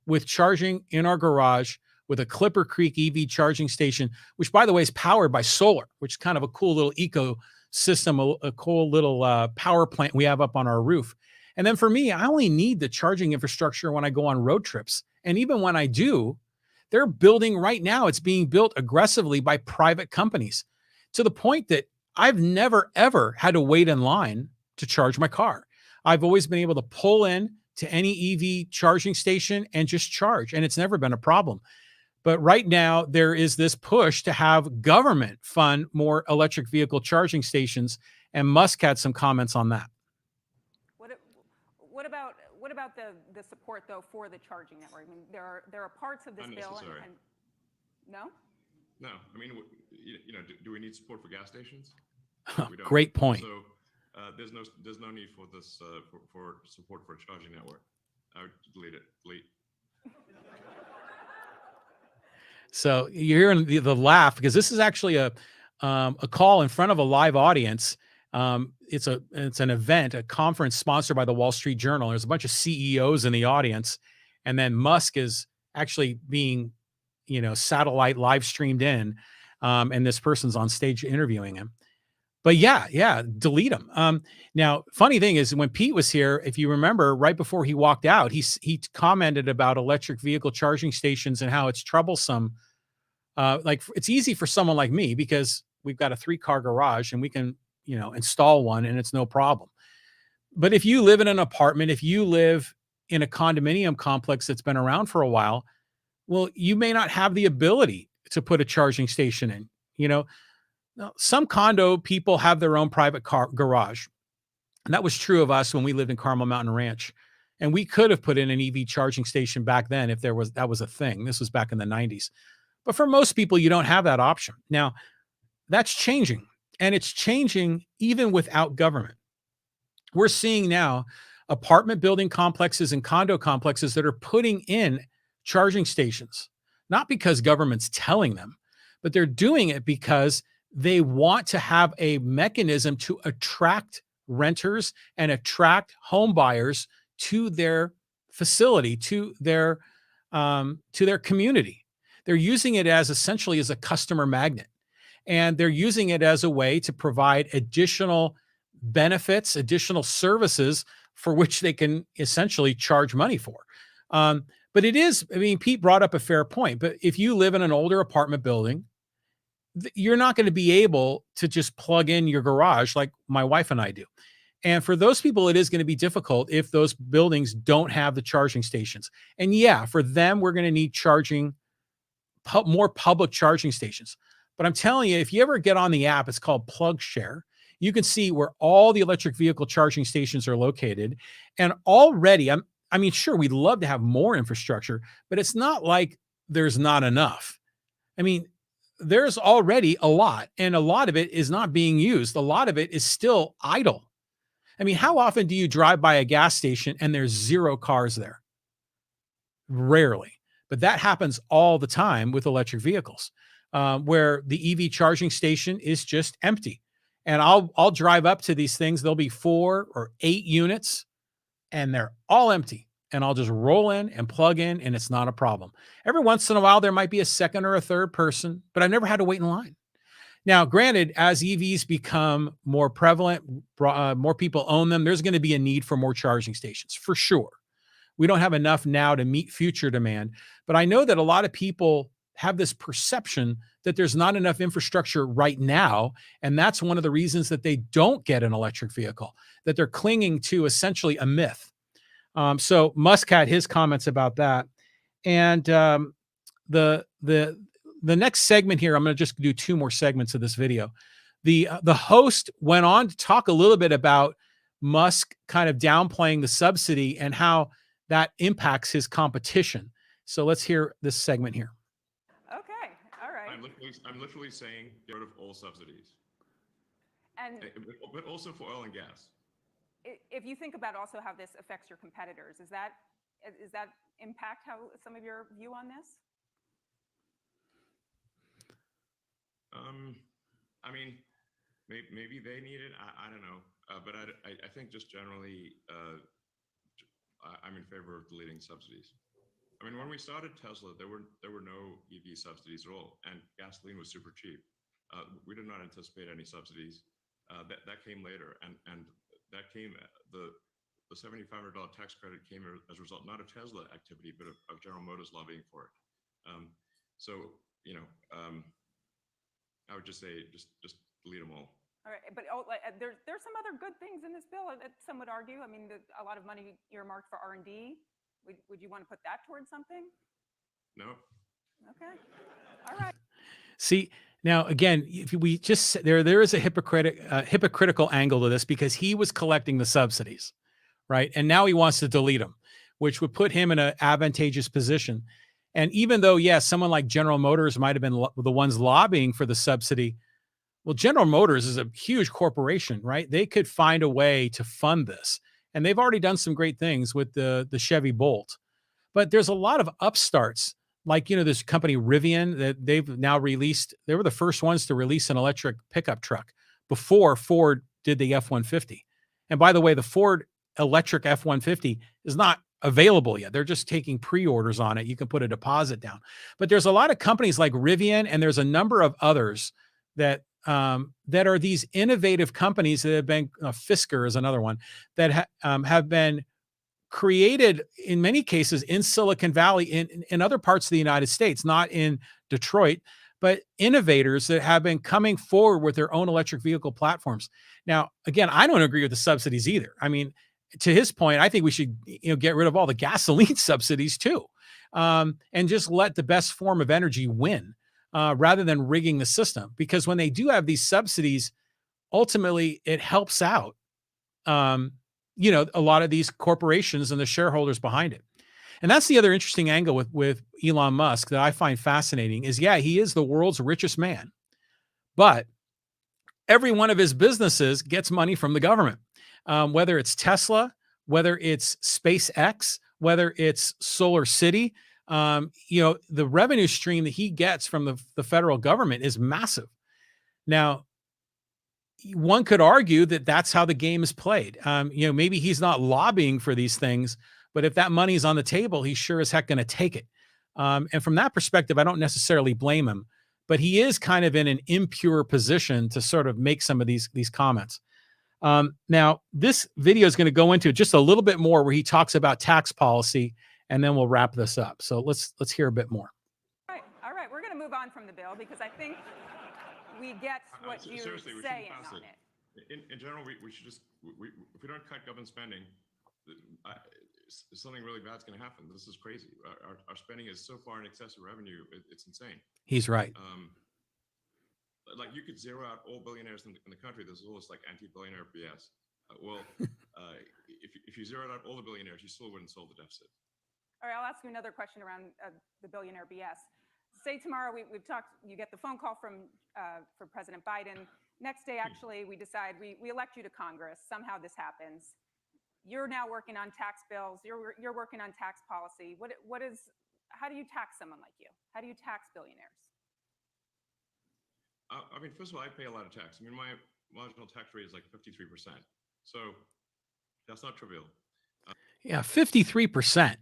with charging in our garage with a Clipper Creek EV charging station, which, by the way, is powered by solar, which is kind of a cool little ecosystem, a cool little power plant we have up on our roof. And then for me, I only need the charging infrastructure when I go on road trips. And even when I do, they're building right now, it's being built aggressively by private companies, to the point that I've never, ever had to wait in line to charge my car. I've always been able to pull in to any EV charging station and just charge, and it's never been a problem. But right now, there is this push to have government fund more electric vehicle charging stations, and Musk had some comments on that. What about the support, though, for the charging network? I mean, there are parts of this bill, and no? No, I mean, do we need support for gas stations? Great point. So there's no need for this for support for a charging network. I would delete it. Delete. So you're hearing the laugh, because this is actually a call in front of a live audience. It's an event, a conference sponsored by the Wall Street Journal. There's a bunch of CEOs in the audience, and then Musk is actually being satellite live streamed in, and this person's on stage interviewing him. But yeah, delete him. Now, funny thing is, when Pete was here, if you remember, right before he walked out, he commented about electric vehicle charging stations and how it's troublesome. Like, it's easy for someone like me because we've got a 3-car garage and we can, install one and it's no problem. But if you live in an apartment, if you live in a condominium complex that's been around for a while, well, you may not have the ability to put a charging station in. Now, some condo people have their own private car garage. And that was true of us when we lived in Carmel Mountain Ranch. And we could have put in an EV charging station back then if that was a thing. This was back in the 90s. But for most people, you don't have that option. Now, that's changing. And it's changing even without government. We're seeing now apartment building complexes and condo complexes that are putting in charging stations, not because government's telling them, but they're doing it because they want to have a mechanism to attract renters and attract home buyers to their facility, to their community. They're using it as essentially as a customer magnet, and they're using it as a way to provide additional benefits, additional services for which they can essentially charge money for. But it is, Pete brought up a fair point, but if you live in an older apartment building, you're not going to be able to just plug in your garage like my wife and I do. And for those people, it is going to be difficult if those buildings don't have the charging stations. And yeah, for them, we're going to need more public charging stations. But I'm telling you, if you ever get on the app, it's called Plug Share. You can see where all the electric vehicle charging stations are located. And already, sure, we'd love to have more infrastructure, but it's not like there's not enough. There's already a lot, and a lot of it is not being used. A lot of it is still idle. How often do you drive by a gas station and there's 0 cars there? Rarely, but that happens all the time with electric vehicles, where the EV charging station is just empty. And I'll drive up to these things. There'll be 4 or 8 units and they're all empty. And I'll just roll in and plug in, and it's not a problem. Every once in a while, there might be a second or a third person, but I've never had to wait in line. Now, granted, as EVs become more prevalent, more people own them, there's going to be a need for more charging stations for sure. We don't have enough now to meet future demand, but I know that a lot of people have this perception that there's not enough infrastructure right now. And that's one of the reasons that they don't get an electric vehicle, that they're clinging to essentially a myth. So Musk had his comments about that. And the next segment here, I'm going to just do 2 more segments of this video. The host went on to talk a little bit about Musk kind of downplaying the subsidy and how that impacts his competition. So let's hear this segment here. Okay, all right. I'm literally saying get rid of all subsidies, And but also for oil and gas. if you think about also how this affects your competitors, is that impact how some of your view on this? I mean, maybe they need it. I don't know, but I think just generally, I'm in favor of deleting subsidies. I mean, when we started Tesla, there were no EV subsidies at all, and gasoline was super cheap. We did not anticipate any subsidies. That came later, and that came the $7,500 tax credit came as a result not of Tesla activity, but of General Motors lobbying for it. So you know, I would just say just delete them all. All right, but there's some other good things in this bill that some would argue. I mean, a lot of money earmarked for R&D. Would you want to put that towards something? No. Okay. All right. See, now again, if we just there is a hypocritical angle to this, because he was collecting the subsidies, right? And now he wants to delete them, which would put him in an advantageous position. And even though, yes, someone like General Motors might have been the ones lobbying for the subsidy, well, General Motors is a huge corporation, right? They could find a way to fund this. And they've already done some great things with the Chevy Bolt. But there's a lot of upstarts, like, this company Rivian, that they've now released. They were the first ones to release an electric pickup truck before Ford did the F-150. And by the way, the Ford electric F-150 is not available yet. They're just taking pre-orders on it. You can put a deposit down. But there's a lot of companies like Rivian, and there's a number of others that are these innovative companies that have been, Fisker is another one, that have been created in many cases in Silicon Valley, in other parts of the United States, not in Detroit, but innovators that have been coming forward with their own electric vehicle platforms. Now, again, I don't agree with the subsidies either. I mean, to his point, I think we should get rid of all the gasoline subsidies too, and just let the best form of energy win. Rather than rigging the system, because when they do have these subsidies, ultimately it helps out, a lot of these corporations and the shareholders behind it. And that's the other interesting angle with Elon Musk that I find fascinating is, yeah, he is the world's richest man, but every one of his businesses gets money from the government, whether it's Tesla, whether it's SpaceX, whether it's Solar City. The revenue stream that he gets from the federal government is massive. Now, one could argue that that's how the game is played. Maybe he's not lobbying for these things, but if that money is on the table, he's sure as heck going to take it. And from that perspective, I don't necessarily blame him, but he is kind of in an impure position to sort of make some of these comments. Now, this video is going to go into just a little bit more where he talks about tax policy, and then we'll wrap this up. So let's hear a bit more. All right. We're going to move on from the bill because I think we get what you're saying on it. In general, we should just, if we don't cut government spending, something really bad's going to happen. This is crazy. Our spending is so far in excess of revenue, it's insane. He's right. Like you could zero out all billionaires in the country. This is all this like anti-billionaire BS. If you zeroed out all the billionaires, you still wouldn't solve the deficit. All right, I'll ask you another question around the billionaire BS. Say tomorrow we've talked, you get the phone call from President Biden. Next day, actually, we decide we elect you to Congress. Somehow this happens. You're now working on tax bills. You're working on tax policy. How do you tax someone like you? How do you tax billionaires? I mean, first of all, I pay a lot of tax. I mean, my marginal tax rate is like 53%. So that's not trivial. Yeah, 53%.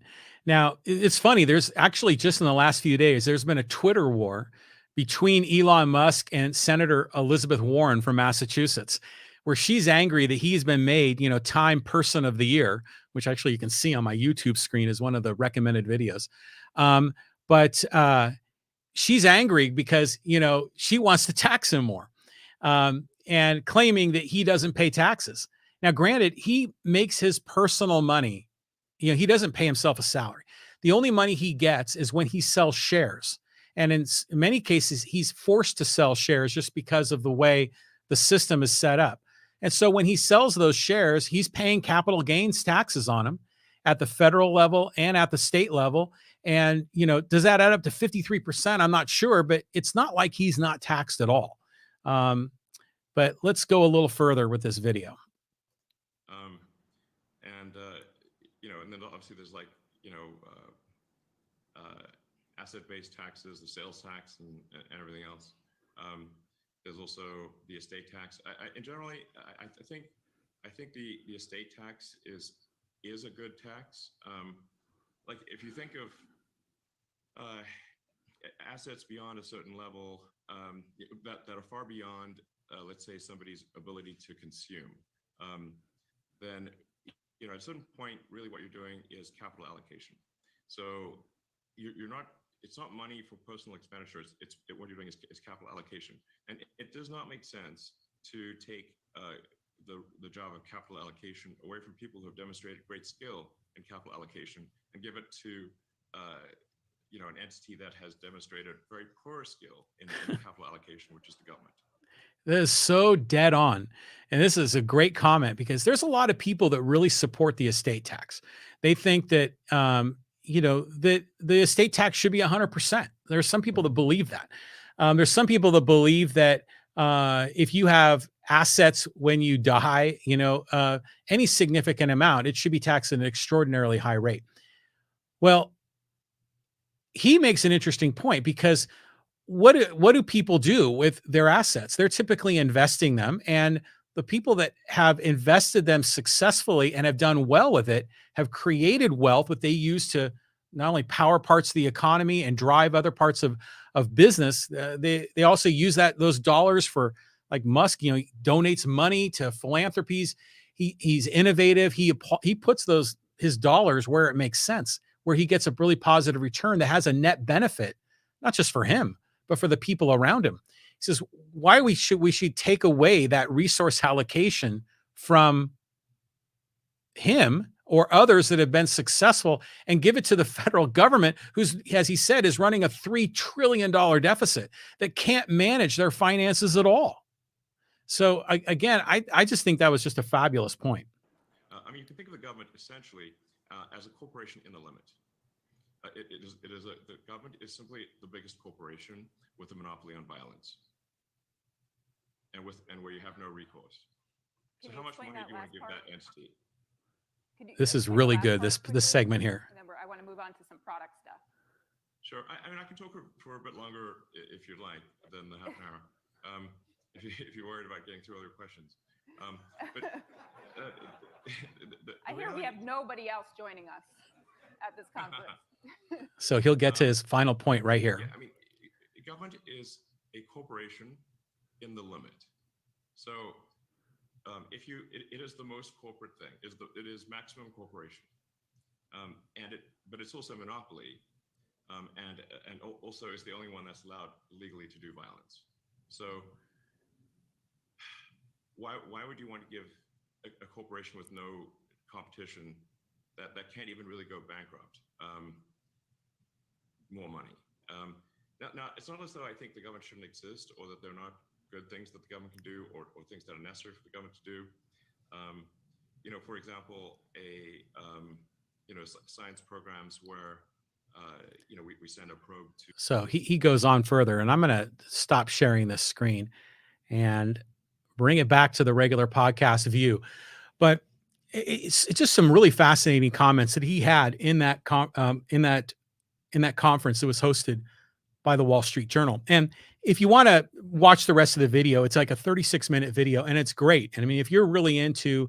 Now, it's funny. There's actually just in the last few days, there's been a Twitter war between Elon Musk and Senator Elizabeth Warren from Massachusetts, where she's angry that he's been made, Time Person of the Year, which actually you can see on my YouTube screen as one of the recommended videos. But she's angry because, she wants to tax him more, and claiming that he doesn't pay taxes. Now, granted, he makes his personal money. He doesn't pay himself a salary. The only money he gets is when he sells shares. And in many cases, he's forced to sell shares just because of the way the system is set up. And so when he sells those shares, he's paying capital gains taxes on them at the federal level and at the state level. And, does that add up to 53%? I'm not sure, but it's not like he's not taxed at all. But let's go a little further with this video. And then obviously there's asset-based taxes, the sales tax, and everything else. There's also the estate tax. I think the estate tax is a good tax. Like if you think of assets beyond a certain level that are far beyond, let's say, somebody's ability to consume, then at a certain point, really what you're doing is capital allocation. So you're not. It's not money for personal expenditures. What you're doing is capital allocation, and it does not make sense to take the job of capital allocation away from people who have demonstrated great skill in capital allocation and give it to an entity that has demonstrated very poor skill in capital allocation, which is the government. That is so dead on. And this is a great comment because there's a lot of people that really support the estate tax. They think that, that the estate tax should be 100%. There's some people that believe that. There's some people that believe that if you have assets when you die, any significant amount, it should be taxed at an extraordinarily high rate. Well, he makes an interesting point because what do people do with their assets? They're typically investing them, and the people that have invested them successfully and have done well with it have created wealth that they use to not only power parts of the economy and drive other parts of business. They also use those dollars for, like Musk, he donates money to philanthropies. He's innovative. He puts his dollars where it makes sense, where he gets a really positive return that has a net benefit, not just for him, but for the people around him. He says, why we should take away that resource allocation from him or others that have been successful and give it to the federal government, who's, as he said, is running a $3 trillion deficit that can't manage their finances at all. So again, I just think that was just a fabulous point. You can think of the government essentially as a corporation in the limit. The government is simply the biggest corporation with a monopoly on violence, and where you have no recourse. So how much money do you want to give that entity? This is really good. This segment here. I want to move on to some product stuff. Sure. I can talk for a bit longer if you'd like than the half an hour. If you're worried about getting through all your questions. I hear we have nobody else joining us at this conference. So he'll get to his final point right here. Yeah, government is a corporation in the limit. So it is the most corporate thing. It is maximum corporation, but it's also a monopoly, and also is the only one that's allowed legally to do violence. So why would you want to give a corporation with no competition that can't even really go bankrupt more money? Now, it's not as though I think the government shouldn't exist or that there are not good things that the government can do or things that are necessary for the government to do. For example, science programs where, we send a probe to. So he goes on further, and I'm going to stop sharing this screen and bring it back to the regular podcast view. But it's just some really fascinating comments that he had in that conference that was hosted by the Wall Street Journal. And if you want to watch the rest of the video, it's like a 36-minute video, and it's great. And if you're really into,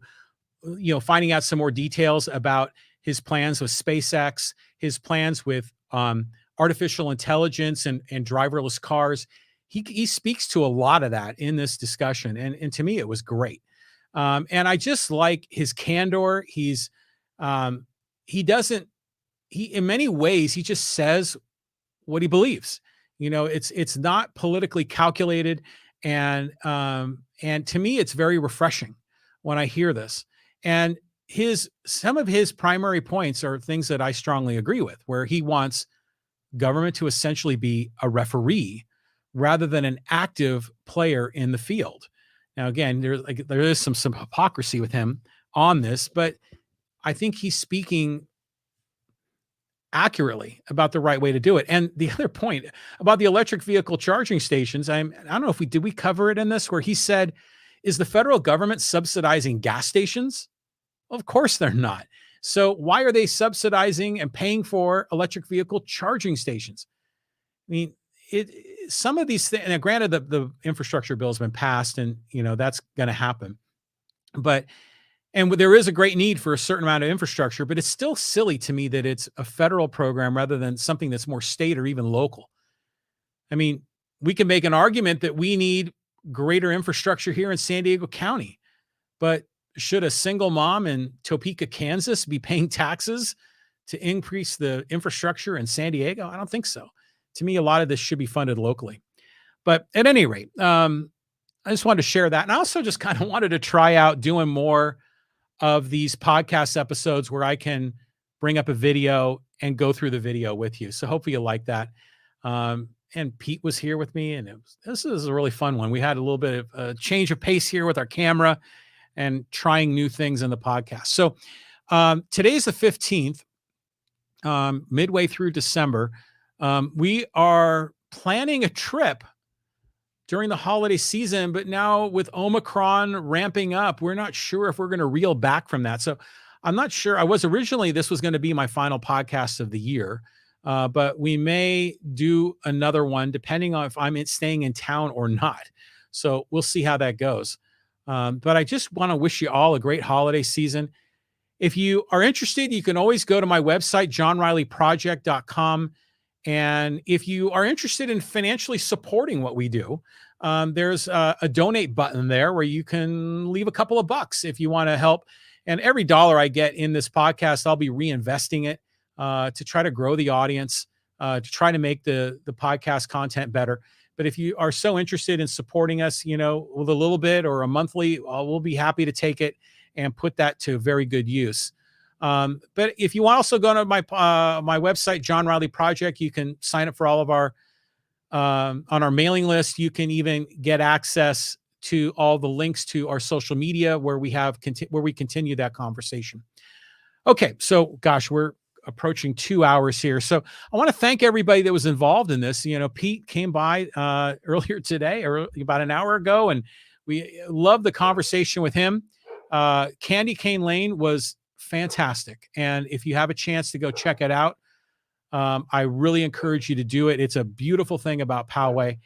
finding out some more details about his plans with SpaceX, his plans with artificial intelligence and driverless cars. He speaks to a lot of that in this discussion. And to me, it was great. And I just like his candor. In many ways, he just says what he believes. It's not politically calculated. And to me, it's very refreshing when I hear this. And some of his primary points are things that I strongly agree with, where he wants government to essentially be a referee rather than an active player in the field. Now, again, there is some hypocrisy with him on this, but I think he's speaking accurately about the right way to do it. And the other point about the electric vehicle charging stations, I don't know if did we cover it in this, where he said, is the federal government subsidizing gas stations? Well, of course they're not. So why are they subsidizing and paying for electric vehicle charging stations? I mean, some of these things, and granted the infrastructure bill has been passed and, that's going to happen, and there is a great need for a certain amount of infrastructure, but it's still silly to me that it's a federal program rather than something that's more state or even local. I mean, we can make an argument that we need greater infrastructure here in San Diego County, but should a single mom in Topeka, Kansas be paying taxes to increase the infrastructure in San Diego? I don't think so. To me, a lot of this should be funded locally. But at any rate, I just wanted to share that. And I also just kind of wanted to try out doing more of these podcast episodes where I can bring up a video and go through the video with you. So hopefully you like that. And Pete was here with me, and this is a really fun one. We had a little bit of a change of pace here with our camera and trying new things in the podcast. So today's the 15th, midway through December. We are planning a trip during the holiday season, but now with Omicron ramping up, we're not sure if we're going to reel back from that. So I'm not sure. This was going to be my final podcast of the year, but we may do another one depending on if I'm staying in town or not. So we'll see how that goes. But I just want to wish you all a great holiday season. If you are interested, you can always go to my website, johnrileyproject.com. And if you are interested in financially supporting what we do, there's a donate button there where you can leave a couple of bucks if you want to help. And every dollar I get in this podcast, I'll be reinvesting it to try to grow the audience, to try to make the podcast content better. But if you are so interested in supporting us, with a little bit or a monthly, we'll be happy to take it and put that to very good use. But if you want to also go to my website, John Riley Project, you can sign up for all of our on our mailing list. You can even get access to all the links to our social media where we continue that conversation. Okay, so gosh, we're approaching 2 hours here. So I want to thank everybody that was involved in this. Pete came by earlier today, or about an hour ago, and we loved the conversation with him. Candy Cane Lane was fantastic. And if you have a chance to go check it out, I really encourage you to do it. It's a beautiful thing about Poway.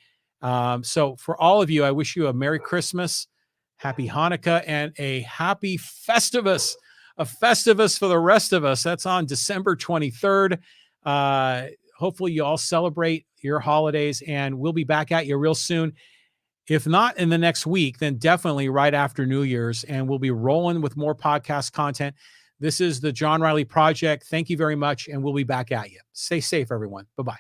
So for all of you, I wish you a Merry Christmas, Happy Hanukkah, and a Happy Festivus. A Festivus for the rest of us. That's on December 23rd. Hopefully you all celebrate your holidays, and we'll be back at you real soon. If not in the next week, then definitely right after New Year's, and we'll be rolling with more podcast content. This is the John Riley Project. Thank you very much, and we'll be back at you. Stay safe, everyone. Bye-bye.